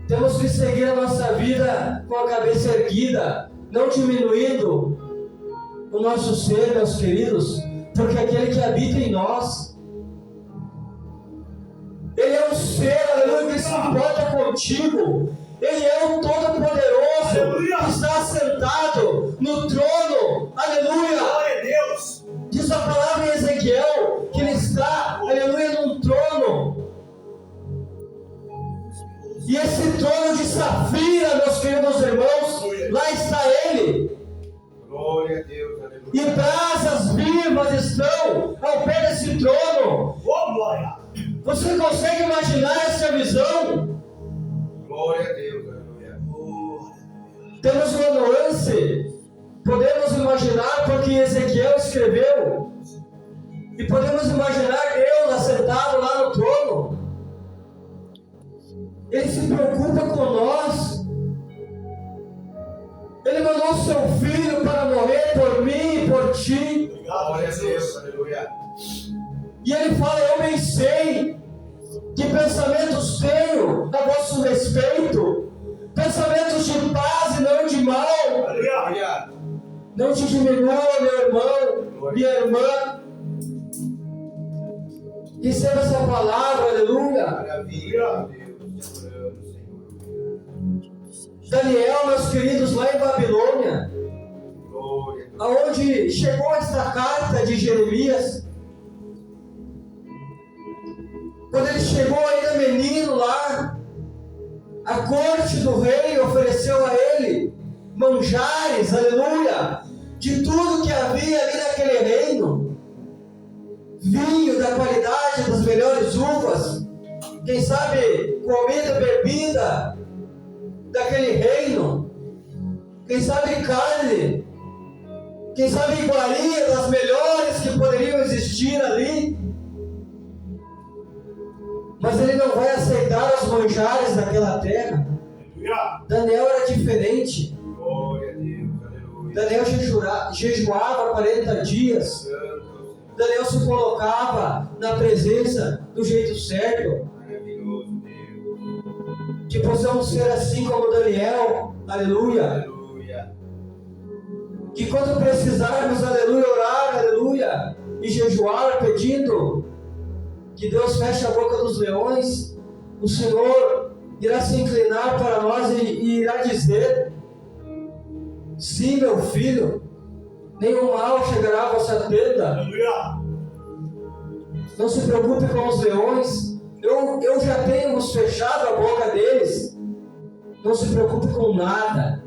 [SPEAKER 1] Temos que seguir a nossa vida com a cabeça erguida, não diminuindo o nosso ser, meus queridos, porque aquele que habita em nós, Ele é um ser, aleluia, que se importa contigo. Ele é o Todo-Poderoso, que está sentado no trono, aleluia.
[SPEAKER 2] Glória a Deus.
[SPEAKER 1] Diz a palavra em Ezequiel, que Ele está, aleluia, num trono. E esse trono de safira, meus queridos irmãos, lá está Ele.
[SPEAKER 2] Glória a Deus. Aleluia.
[SPEAKER 1] E brasas vivas estão ao pé desse trono.
[SPEAKER 2] Oh, glória.
[SPEAKER 1] Você consegue imaginar essa visão?
[SPEAKER 2] Glória a Deus. Aleluia.
[SPEAKER 1] Temos uma nuance. Podemos imaginar porque Ezequiel escreveu. E podemos imaginar Deus assentado lá no trono. Ele se preocupa com nós. Ele mandou o seu filho para morrer por mim e por ti.
[SPEAKER 2] Glória a Deus. Aleluia.
[SPEAKER 1] E ele fala: eu bem sei que pensamentos tenho a vosso respeito, pensamentos de paz e não de mal.
[SPEAKER 2] Aleluia.
[SPEAKER 1] Não te diminua, meu irmão, minha irmã. Receba essa palavra, aleluia.
[SPEAKER 2] Maravilha, Deus, te adoramos, Senhor.
[SPEAKER 1] Daniel, meus queridos, lá em Babilônia,
[SPEAKER 2] Glória.
[SPEAKER 1] aonde chegou esta carta de Jeremias, quando ele chegou ainda menino lá, a corte do rei ofereceu a ele manjares, aleluia, de tudo que havia ali naquele reino, vinho da qualidade das melhores uvas, quem sabe comida, bebida daquele reino, quem sabe carne, quem sabe iguaria das melhores que poderiam existir ali. Mas ele não vai aceitar os manjares daquela terra.
[SPEAKER 2] Aleluia.
[SPEAKER 1] Daniel era diferente.
[SPEAKER 2] Glória a Deus, aleluia.
[SPEAKER 1] Daniel jejuava 40 dias.
[SPEAKER 2] Santo,
[SPEAKER 1] Daniel se colocava na presença do jeito certo.
[SPEAKER 2] maravilhoso Deus.
[SPEAKER 1] Que possamos ser assim como Daniel. Aleluia.
[SPEAKER 2] Aleluia.
[SPEAKER 1] Que quando precisarmos, aleluia, orar, aleluia, e jejuar pedindo que Deus feche a boca dos leões, o Senhor irá se inclinar para nós e irá dizer: sim, meu filho, nenhum mal chegará à vossa tenda.
[SPEAKER 2] Aleluia.
[SPEAKER 1] Não se preocupe com os leões, eu já tenho vos fechado a boca deles. Não se preocupe com nada,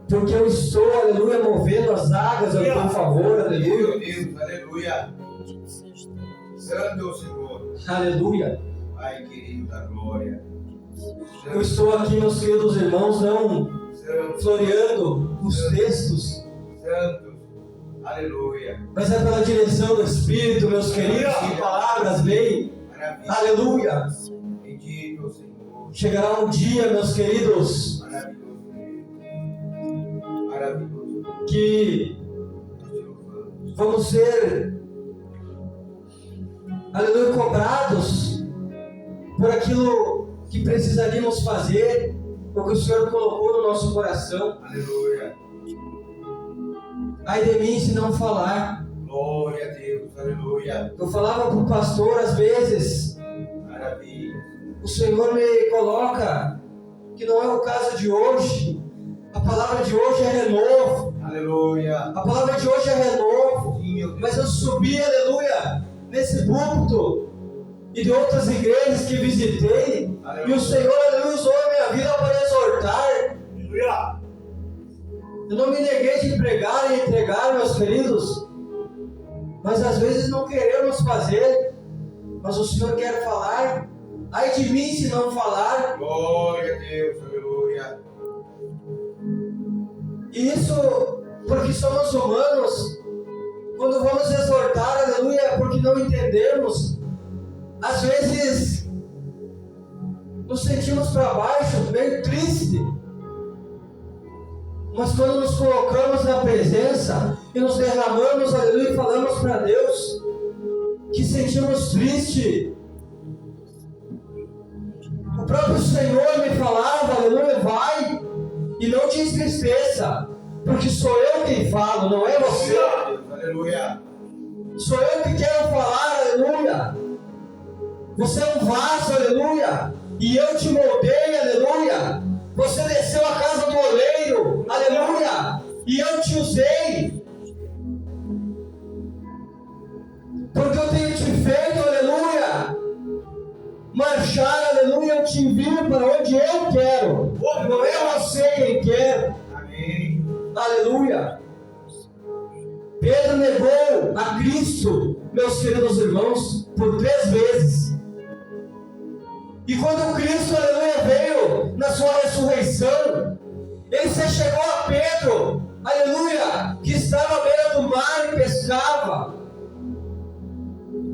[SPEAKER 1] porque eu estou, aleluia, movendo as águas ao teu favor, aleluia.
[SPEAKER 2] Meu Deus, aleluia. Santo Senhor.
[SPEAKER 1] Aleluia.
[SPEAKER 2] Pai querido da glória.
[SPEAKER 1] Eu estou aqui, meus queridos irmãos, não
[SPEAKER 2] Santo,
[SPEAKER 1] floreando os textos,
[SPEAKER 2] Santo, aleluia.
[SPEAKER 1] mas é pela direção do Espírito, meus queridos, que palavras vêm.
[SPEAKER 2] Maravilha.
[SPEAKER 1] Aleluia.
[SPEAKER 2] Bendito Senhor.
[SPEAKER 1] Chegará um dia, meus queridos,
[SPEAKER 2] Maravilhoso Deus. Maravilhoso.
[SPEAKER 1] que
[SPEAKER 2] Nós te louvamos.
[SPEAKER 1] vamos ser, aleluia, cobrados por aquilo que precisaríamos fazer, o que o Senhor colocou no nosso coração.
[SPEAKER 2] Aleluia.
[SPEAKER 1] Ai de mim se não falar.
[SPEAKER 2] Glória a Deus. Aleluia.
[SPEAKER 1] Eu falava para o pastor às vezes,
[SPEAKER 2] Maravilha.
[SPEAKER 1] o Senhor me coloca que não é o caso de hoje. A palavra de hoje é renovo.
[SPEAKER 2] Aleluia.
[SPEAKER 1] A palavra de hoje é renovo.
[SPEAKER 2] Sim, meu Deus.
[SPEAKER 1] Mas eu subi, aleluia, nesse púlpito e de outras igrejas que visitei,
[SPEAKER 2] Aleluia.
[SPEAKER 1] e o Senhor, aleluia, usou a minha vida para exortar.
[SPEAKER 2] Aleluia.
[SPEAKER 1] Eu não me neguei de pregar e entregar, meus queridos, mas às vezes não queremos fazer, mas o Senhor quer falar. Ai de mim se não falar.
[SPEAKER 2] Glória a Deus. Aleluia.
[SPEAKER 1] E isso porque somos humanos. Quando vamos exortar, aleluia, é porque não entendemos. Às vezes nos sentimos para baixo, meio triste. Mas quando nos colocamos na presença e nos derramamos, aleluia, e falamos para Deus que sentimos triste, o próprio Senhor me falava, aleluia, vai e não te entristeça, porque sou eu quem falo, não é você.
[SPEAKER 2] Aleluia.
[SPEAKER 1] Sou eu que quero falar, aleluia. Você é um vaso, aleluia, e eu te moldei, aleluia. Você desceu à casa do oleiro, aleluia, e eu te usei. Porque eu tenho te feito, aleluia, marchar, aleluia, eu te envio para onde eu quero. Não é você quem quer.
[SPEAKER 2] Amém.
[SPEAKER 1] Aleluia. Pedro negou a Cristo, meus queridos irmãos, por 3 vezes. E quando Cristo, aleluia, veio na sua ressurreição, ele se chegou a Pedro, aleluia, que estava à beira do mar e pescava.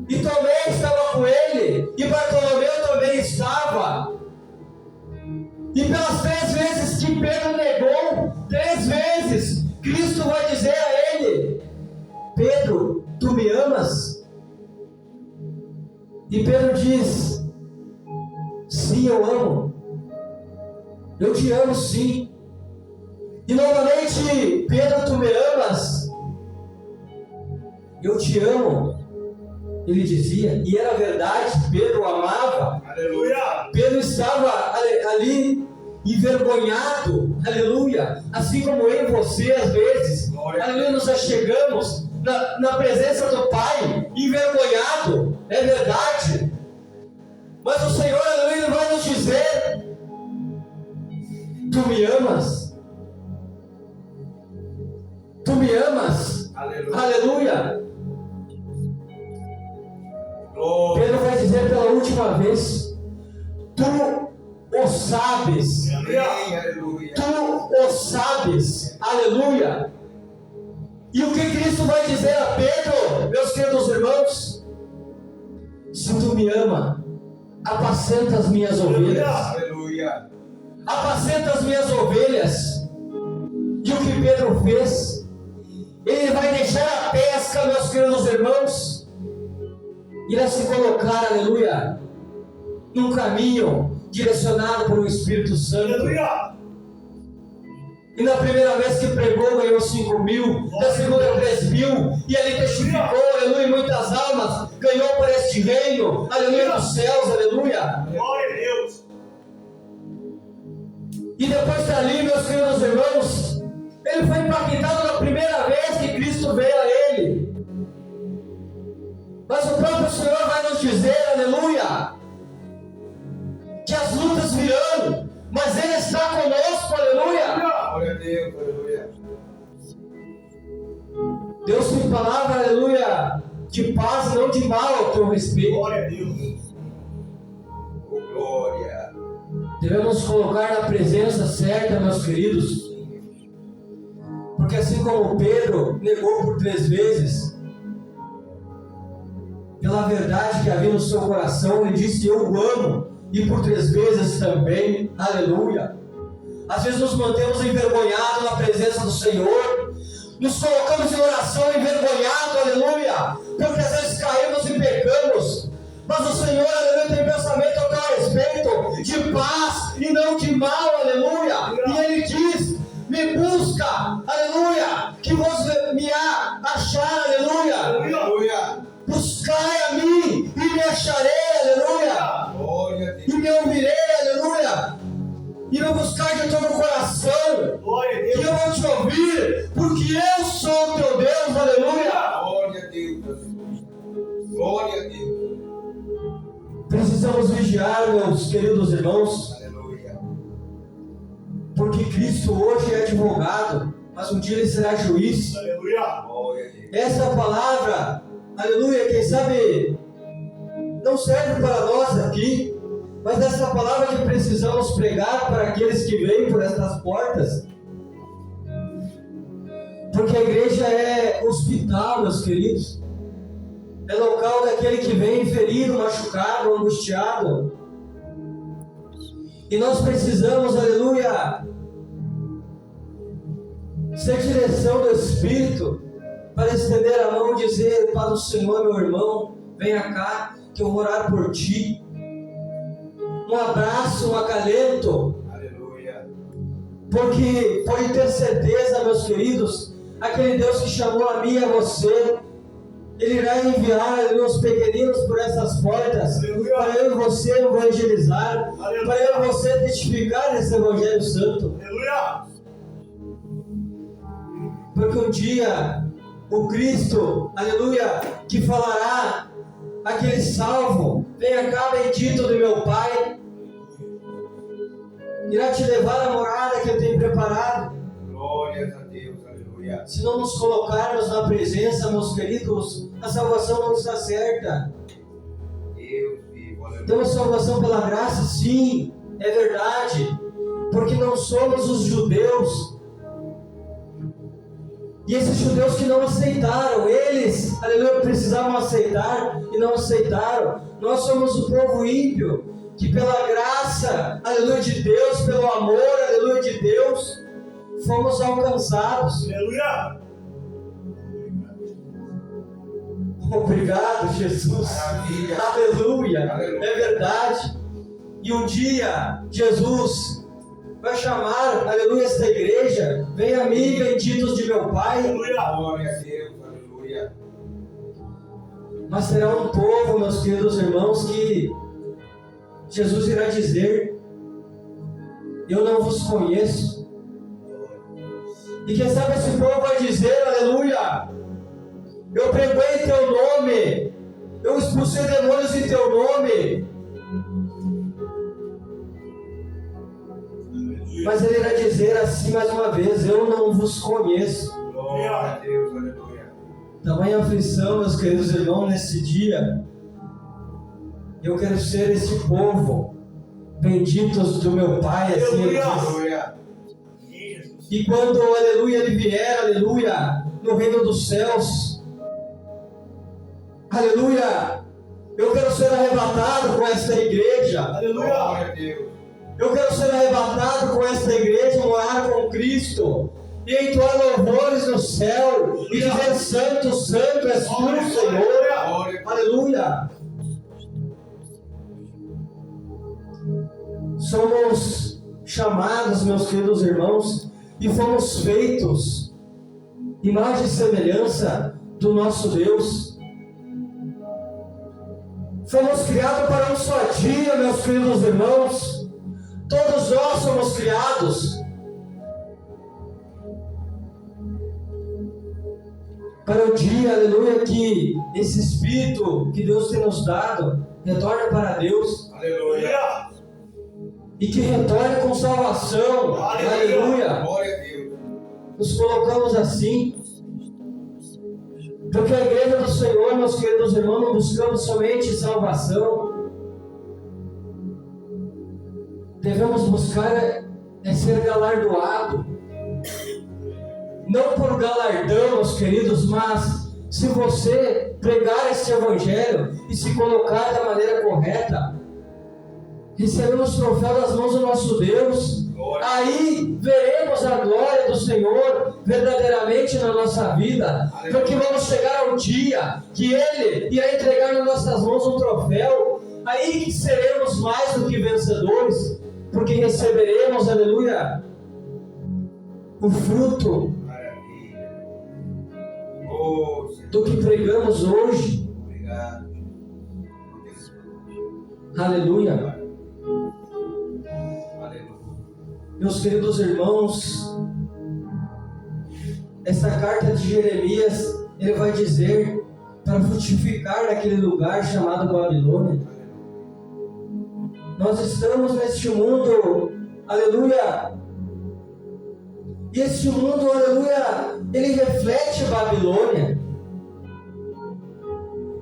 [SPEAKER 1] E Tomé estava com ele, e Bartolomeu também estava. E pelas 3 vezes que Pedro negou, 3 vezes, Cristo vai dizer a ele: Pedro, tu me amas? E Pedro diz: sim, eu amo. Eu te amo, sim. E novamente, Pedro, tu me amas? Eu te amo. ele dizia, e era verdade, Pedro o amava.
[SPEAKER 2] Aleluia.
[SPEAKER 1] Pedro estava ali envergonhado, aleluia, assim como eu e você às vezes, aleluia, nos achegamos na presença do Pai, envergonhado, é verdade, mas o Senhor, aleluia, Ele vai nos dizer: tu me amas? Tu me amas?
[SPEAKER 2] Aleluia.
[SPEAKER 1] Aleluia.
[SPEAKER 2] Glória.
[SPEAKER 1] Pedro vai dizer pela última vez: tu o sabes.
[SPEAKER 2] Amém. Aleluia.
[SPEAKER 1] Tu o sabes. Aleluia. E o que Cristo vai dizer a Pedro, meus queridos irmãos? Se tu me ama, apacenta as minhas ovelhas.
[SPEAKER 2] Aleluia.
[SPEAKER 1] Apacenta as minhas ovelhas. E o que Pedro fez? Ele vai deixar a pesca, meus queridos irmãos, irá se colocar, aleluia, num caminho direcionado por um Espírito Santo.
[SPEAKER 2] Aleluia.
[SPEAKER 1] E na primeira vez que pregou, ganhou 5.000, na segunda 3.000, e ali testificou, aleluia, muitas almas, ganhou para este reino, aleluia, dos céus, aleluia.
[SPEAKER 2] Glória a Deus.
[SPEAKER 1] E depois dali, meus queridos irmãos, ele foi impactado na primeira vez que Cristo veio a ele. Mas o próprio Senhor vai nos dizer, aleluia, que as lutas virão, mas Ele está conosco, aleluia.
[SPEAKER 2] Glória a Deus. Aleluia.
[SPEAKER 1] Deus tem palavra, aleluia, de paz e não de mal ao teu respeito.
[SPEAKER 2] Glória a Deus. Oh, glória.
[SPEAKER 1] Devemos colocar na presença certa, meus queridos, porque assim como Pedro negou por 3 vezes, pela verdade que havia no seu coração, ele disse: eu o amo, e por 3 vezes também, aleluia. Às vezes nos mantemos envergonhados na presença do Senhor, nos colocamos em oração envergonhados, aleluia, porque às vezes caímos e pecamos, mas o Senhor, aleluia, tem pensamento ao teu respeito, de paz e não de mal, aleluia, e Ele diz: me busca, aleluia, que vos me achar, aleluia,
[SPEAKER 2] Aleluia.
[SPEAKER 1] buscai a mim e me acharei, aleluia,
[SPEAKER 2] Glória a Deus.
[SPEAKER 1] e me ouvirei, aleluia, e me buscar de todo o coração,
[SPEAKER 2] Glória a
[SPEAKER 1] e eu
[SPEAKER 2] Deus.
[SPEAKER 1] vou te ouvir, porque eu sou o teu Deus, aleluia.
[SPEAKER 2] Glória a Deus. Jesus. Glória a Deus.
[SPEAKER 1] Precisamos vigiar, meus queridos irmãos,
[SPEAKER 2] Aleluia.
[SPEAKER 1] porque Cristo hoje é advogado, mas um dia Ele será juiz.
[SPEAKER 2] Aleluia. Glória a Deus.
[SPEAKER 1] Essa palavra, aleluia, quem sabe não serve para nós aqui, mas essa palavra que precisamos pregar para aqueles que vêm por estas portas, porque a igreja é hospital, meus queridos, é local daquele que vem ferido, machucado, angustiado, e nós precisamos, aleluia, ser direção do Espírito, para estender a mão e dizer para o Senhor: meu irmão, venha cá, que eu vou orar por ti. Um abraço, um acalento,
[SPEAKER 2] Aleluia.
[SPEAKER 1] porque pode ter certeza, meus queridos, aquele Deus que chamou a mim e a você, Ele irá enviar os pequeninos por essas portas,
[SPEAKER 2] Aleluia.
[SPEAKER 1] para eu e você evangelizar,
[SPEAKER 2] Aleluia.
[SPEAKER 1] para eu e você testificar esse Evangelho Santo,
[SPEAKER 2] Aleluia.
[SPEAKER 1] porque um dia o Cristo, aleluia, que falará aquele salvo: venha cá, bendito do meu Pai, irá te levar à morada que eu tenho preparado.
[SPEAKER 2] Glória a Deus. Aleluia.
[SPEAKER 1] Se não nos colocarmos na presença, meus queridos, a salvação não está certa.
[SPEAKER 2] Deus vivo. Aleluia.
[SPEAKER 1] Temos salvação pela graça, sim, é verdade, porque não somos os judeus. E esses judeus que não aceitaram, eles, aleluia, precisavam aceitar e não aceitaram. Nós somos o povo ímpio, que pela graça, aleluia, de Deus, pelo amor, aleluia, de Deus, fomos alcançados.
[SPEAKER 2] Aleluia.
[SPEAKER 1] Obrigado, Jesus.
[SPEAKER 2] Maravilha.
[SPEAKER 1] Aleluia.
[SPEAKER 2] Aleluia.
[SPEAKER 1] É verdade. E um dia, Jesus vai chamar, aleluia, esta igreja: venha a mim, benditos de meu Pai.
[SPEAKER 2] Aleluia. Glória a Deus. Aleluia.
[SPEAKER 1] Mas será um povo, meus queridos irmãos, que Jesus irá dizer: eu não vos conheço. E quem sabe esse povo vai dizer: aleluia, eu preguei em teu nome, eu expulsei demônios em teu nome. Mas ele irá dizer assim mais uma vez: eu não vos conheço.
[SPEAKER 2] Glória a Deus, aleluia.
[SPEAKER 1] Tamanha aflição, meus queridos irmãos, nesse dia. Eu quero ser esse povo, benditos do meu Pai, assim ele diz.
[SPEAKER 2] Aleluia.
[SPEAKER 1] E quando, aleluia, ele vier, aleluia, no reino dos céus, aleluia, eu quero ser arrebatado com esta igreja, aleluia.
[SPEAKER 2] Glória a Deus.
[SPEAKER 1] Eu quero ser arrebatado com esta igreja, morar com Cristo, e entoar louvores no céu, e dizer: santo, santo és tu, Senhor, aleluia. Somos chamados, meus queridos irmãos, e fomos feitos imagem e semelhança do nosso Deus. Fomos criados para um só dia, meus queridos irmãos. Todos nós somos criados para o dia, aleluia, que esse Espírito que Deus tem nos dado retorne para Deus.
[SPEAKER 2] Aleluia.
[SPEAKER 1] E que retorne com salvação. Aleluia.
[SPEAKER 2] Glória a Deus.
[SPEAKER 1] Nos colocamos assim, porque a igreja do Senhor, meus queridos irmãos, não buscamos somente salvação. Devemos buscar é ser galardoado. Não por galardão, meus queridos, mas se você pregar esse evangelho e se colocar da maneira correta, recebemos o troféu das mãos do nosso Deus. Aí veremos a glória do Senhor verdadeiramente na nossa vida, porque vamos chegar ao dia que Ele irá entregar nas nossas mãos um troféu. Aí que seremos mais do que vencedores, porque receberemos, aleluia, o fruto do que pregamos hoje.
[SPEAKER 2] Obrigado.
[SPEAKER 1] Aleluia. Meus queridos irmãos, essa carta de Jeremias, ele vai dizer para frutificar naquele lugar chamado Babilônia. Nós estamos neste mundo, aleluia, e este mundo, aleluia, ele reflete Babilônia.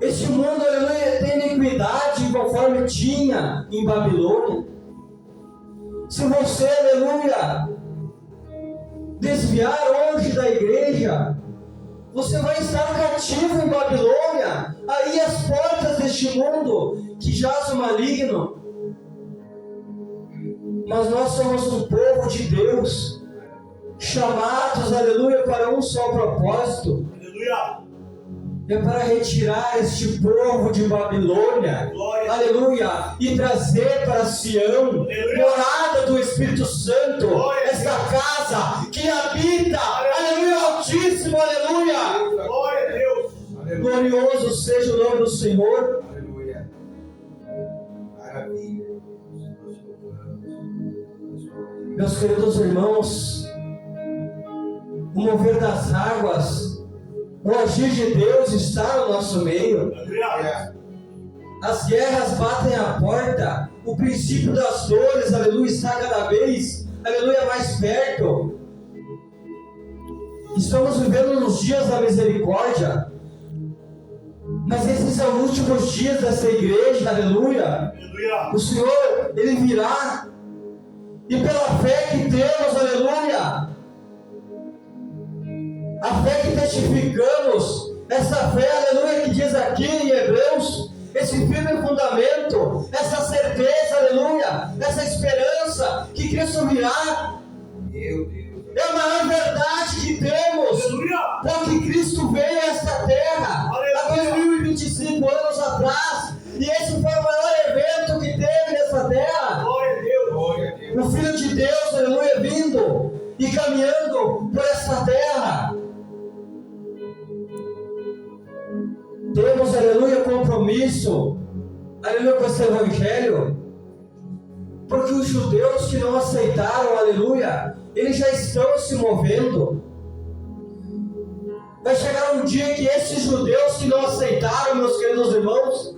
[SPEAKER 1] Este mundo, aleluia, tem iniquidade conforme tinha em Babilônia. Se você, aleluia, desviar hoje da igreja, você vai estar cativo em Babilônia. Aí as portas deste mundo que jaz o maligno. Mas nós somos um povo de Deus, chamados, aleluia, para um só propósito. Aleluia. É para retirar este povo de Babilônia, glória, aleluia, e trazer para Sião, aleluia, morada do Espírito Santo, glória, esta casa que habita, aleluia, Altíssimo, aleluia, glória a Deus, aleluia. Glorioso seja o nome do Senhor, aleluia, maravilha. Meus queridos irmãos, o mover das águas, o agir de Deus está no nosso meio. As guerras batem à porta. O princípio das dores, aleluia, está cada vez, aleluia, mais perto. Estamos vivendo nos dias da misericórdia. Mas esses são os últimos dias dessa igreja, aleluia. O Senhor, Ele virá. E pela fé que temos, aleluia, a fé que testificamos, essa fé, aleluia, que diz aqui em Hebreus, esse firme fundamento, essa certeza, aleluia, essa esperança que Cristo virá, é a maior verdade que temos, porque Cristo veio a esta terra há 2025 anos atrás, e esse foi o maior evento que teve nessa terra. Glória a Deus, glória a Deus. O Filho de Deus, aleluia, vindo e caminhando por essa terra. Temos, aleluia, compromisso, aleluia, com esse evangelho, porque os judeus que não aceitaram, aleluia, eles já estão se movendo. Vai chegar um dia que esses judeus que não aceitaram, meus queridos irmãos,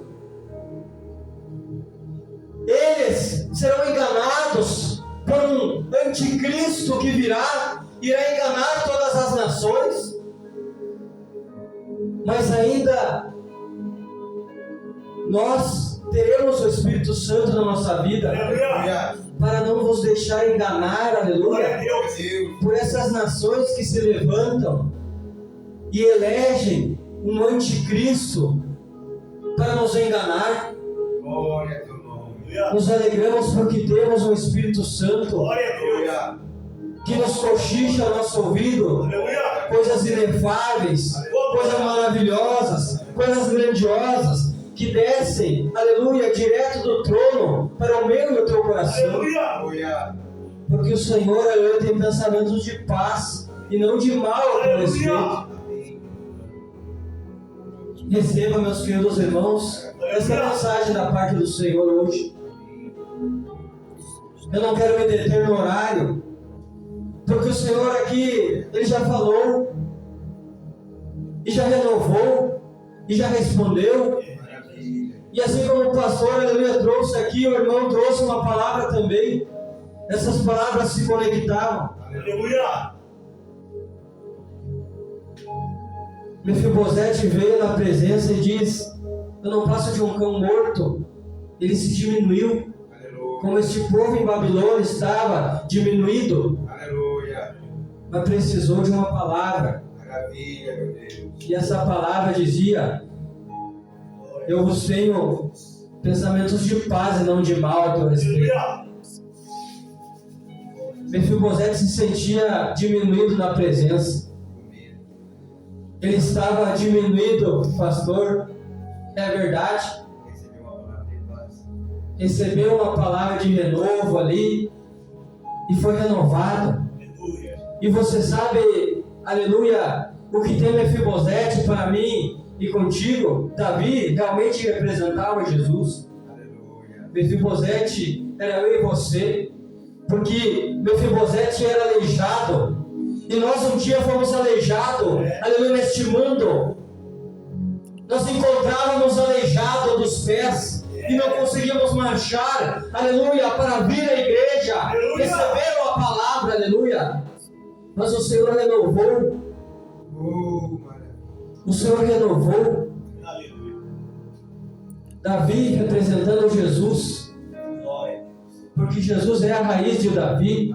[SPEAKER 1] eles serão enganados por um anticristo que virá, irá enganar todas as nações. Mas ainda nós teremos o Espírito Santo na nossa vida, para não vos deixar enganar, aleluia, por essas nações que se levantam e elegem um anticristo para nos enganar. Nos alegramos porque temos um Espírito Santo que nos cochicha ao nosso ouvido coisas inefáveis, coisas maravilhosas, coisas grandiosas que descem, aleluia, direto do trono para o meu e o teu coração. Porque o Senhor, aleluia, tem pensamentos de paz e não de mal a teu respeito. Receba, meus queridos irmãos, essa mensagem da parte do Senhor hoje. Eu não quero me deter no horário, porque o Senhor aqui, Ele já falou, e já renovou, e já respondeu. E assim como o pastor, aleluia, trouxe aqui, o irmão trouxe uma palavra também, essas palavras se conectavam. Aleluia! Mefibosete veio na presença e diz: eu não passo de um cão morto. Ele se diminuiu, como este povo em Babilônia estava diminuído. Aleluia. Mas precisou de uma palavra. Maravilha, meu Deus. E essa palavra dizia: eu vos tenho pensamentos de paz e não de mal a teu respeito. Mefibosete se sentia diminuído na presença. Ele estava diminuído, pastor, é verdade. Recebeu uma palavra de renovo ali e foi renovado. E você sabe, aleluia, o que tem Mefibosete para mim e contigo? Davi realmente representava Jesus. Mefibosete era eu e você, porque Mefibosete era aleijado. E nós um dia fomos aleijados, aleluia, neste mundo. Nós encontrávamos aleijado dos pés e não conseguíamos marchar, aleluia, para vir à igreja, receber a palavra, aleluia. Mas o Senhor renovou. O Senhor renovou. Davi representando Jesus, porque Jesus é a raiz de Davi.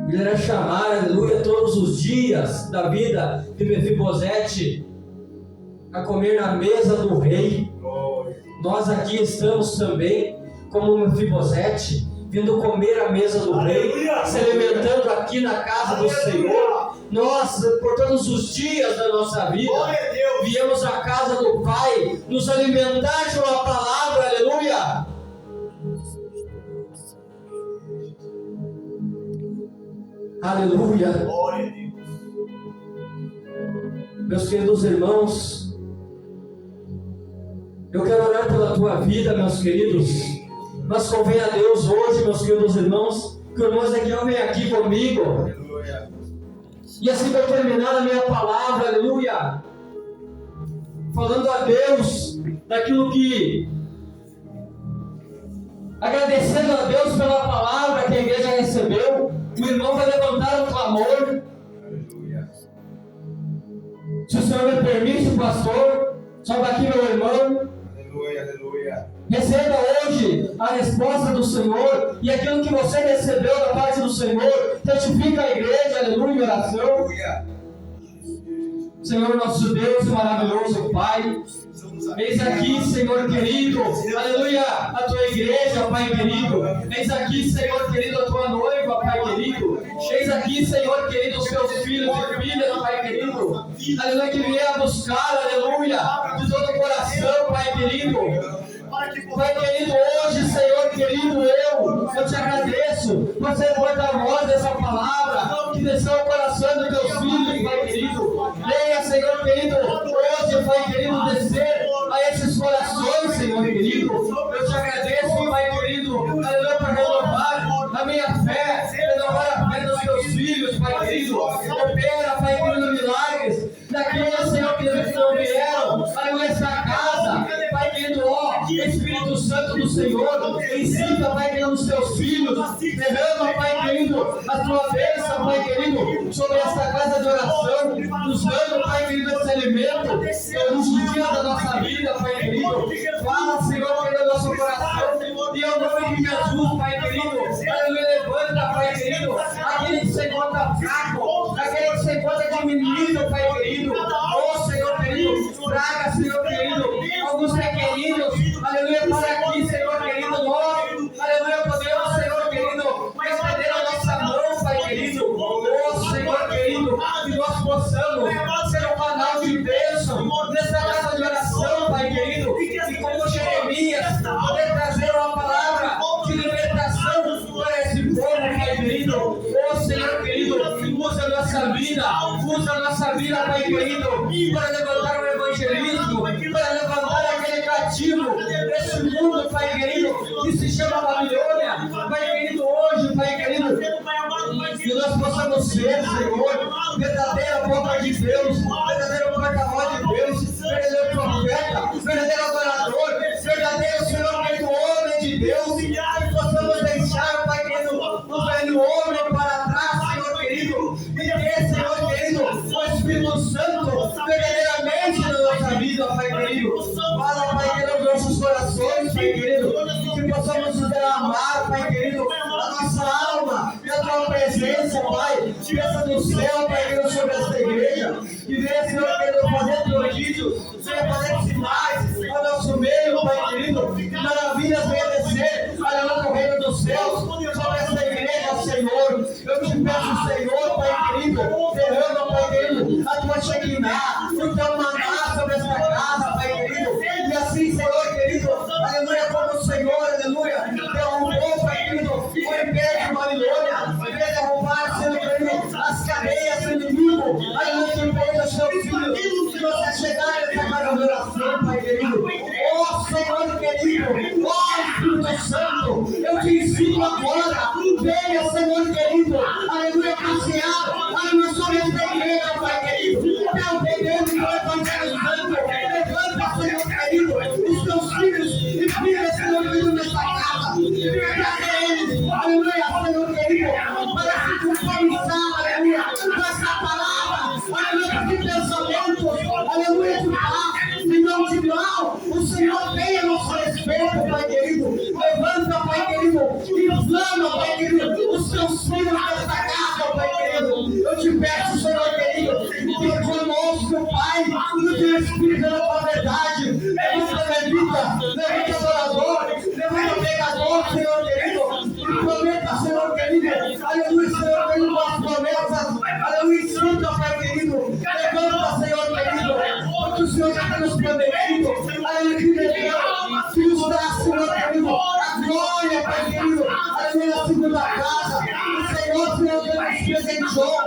[SPEAKER 1] Ele era chamar, aleluia, todos os dias da vida de Mefibosete a comer na mesa do rei. Nós aqui estamos também como Mefibosete, vindo comer a mesa do rei, se alimentando aqui na casa do Senhor. Nós, por todos os dias da nossa vida, viemos à casa do Pai, nos alimentar de uma palavra, aleluia. Aleluia. Meus queridos irmãos, eu quero orar pela tua vida, meus queridos. Mas convém a Deus hoje, meus queridos irmãos, que o irmão Ezequiel venha aqui comigo. Aleluia. E assim vai terminar a minha palavra, aleluia, falando a Deus daquilo que, agradecendo a Deus pela palavra que a igreja recebeu. O irmão vai levantar um clamor. Aleluia. Se o Senhor me permite, pastor, sobe aqui, meu irmão. Aleluia, aleluia. Receba hoje a resposta do Senhor, e aquilo que você recebeu da parte do Senhor, testifica a igreja, aleluia, em oração. Aleluia. Senhor nosso Deus maravilhoso Pai, eis aqui, Senhor querido, aleluia, a tua igreja, Pai querido. Eis aqui, Senhor querido, a tua noiva, Pai querido. Eis aqui, Senhor querido, os teus filhos e filhas, Pai querido. Aleluia, que vier buscar, aleluia, de todo o coração, Pai querido. Pai querido, hoje, Senhor querido, eu te agradeço por ser porta-voz dessa palavra que desceu o coração dos teus filhos, Pai querido. Venha, Senhor querido, hoje Santo do Senhor, ensina, Pai querido, os teus filhos, derrama, Pai querido, a tua bênção, Pai querido, sobre esta casa de oração, nos dando, Pai querido, esse alimento, nos dias da nossa vida, Pai querido. Fala, Senhor, pelo nosso coração, e ao nome de Jesus, Pai querido, aleluia, levanta, Pai querido, aquele que se encontra fraco, aquele que se encontra diminuído, Pai querido, oh Senhor querido, traga, Senhor querido, alguns pequeninos, aleluia, para aqui, Senhor querido, nós, aleluia, podemos, Senhor querido, estender a nossa mão, Pai querido, oh Senhor querido, que nós possamos ser um canal de bênção nessa casa de oração, Pai querido, e como Jeremias, poder trazer uma palavra de libertação para esse povo, Pai querido, oh Senhor querido, usa a nossa vida, Pai querido, para levantar o evangelismo, para levantar aquele cativo desse mundo, Pai querido, que se chama Babilônia, Pai querido, hoje, Pai querido, que nós possamos ser, Senhor, verdadeira boca de Deus, verdadeiro porta-voz de Deus, verdadeiro profeta, verdadeiro adorador, verdadeiro, Senhor, querido, homem de Deus, que possamos deixar, Pai querido, o velho homem para trás, Senhor querido, e ter, Senhor querido, o Espírito Santo verdadeiramente na nossa vida, Pai querido. Fala, Pai querido, nos nossos corações, Pai querido, que possamos derramar, Pai querido, a nossa alma e a tua presença, Pai, desça do céu, Pai querido, sobre esta igreja, e venha, Senhor querido, fazer prodígio, venha fazer sinais ao nosso meio, Pai querido, maravilhas venha descer, aleluia, no reino dos céus, sobre esta igreja, Senhor. Eu te peço, Senhor, Pai querido, derrama, Pai querido, a tua Shekinah, o teu maná sobre esta casa, Pai querido, e assim, Senhor querido, aleluia, como o Senhor, aleluia, derrubou, Pai querido, o império de Babilônia, venha derrubar, Senhor querido, as cadeias do inimigo, aleluia, que impede os teus filhos, que você chegar nessa casa de oração, Pai querido, oh Senhor querido, oh Espírito Santo, eu te ensino agora, venha, Senhor querido, aleluia, passear, aleluia, sobre esta igreja, Pai querido, teu bebê, teu Evangelho Santo, levanta, Senhor querido, os teus filhos e filhas, Senhor querido, nesta casa, prepara eles, aleluia, Senhor querido, para se conformizar, aleluia, com essa palavra, aleluia, de pensamentos, aleluia, de paz, e não de mal, o Senhor tenha nosso respeito, Pai querido, levanta, Pai querido, inflama, Pai querido, os teus filhos nesta casa, Pai querido, eu te peço, Senhor querido, que conosco, Pai, no teu Espírito da tua verdade, levanta levita, levanta adorador, levanta pregador, Senhor querido, e prometa, Senhor querido, aleluia, Senhor querido, as promessas, aleluia, ensina, Pai querido, levanta, Senhor querido, porque o Senhor já está nos prometendo, aleluia, que Deus, que nos dá, Senhor querido, a glória, Pai querido, aleluia, na segunda casa, o Senhor, Senhor Deus, nos presenteou,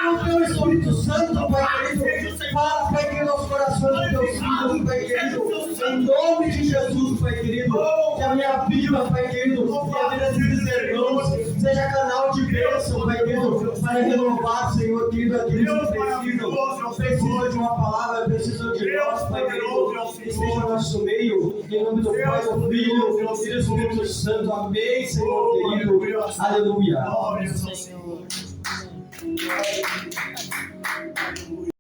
[SPEAKER 1] o teu Espírito Santo, Pai querido, fala, Pai querido, aos corações dos teus filhos, Pai querido, em nome de Jesus, Pai querido, que a minha vida, Pai querido, que a vida desses irmãos seja canal de bênção, Pai querido, para renovar, Senhor querido, aqueles que precisam de uma palavra, precisam de nós, Pai querido, que esteja no nosso meio, em nome do Pai, do Filho e do Espírito Santo, amém, Senhor querido, aleluia.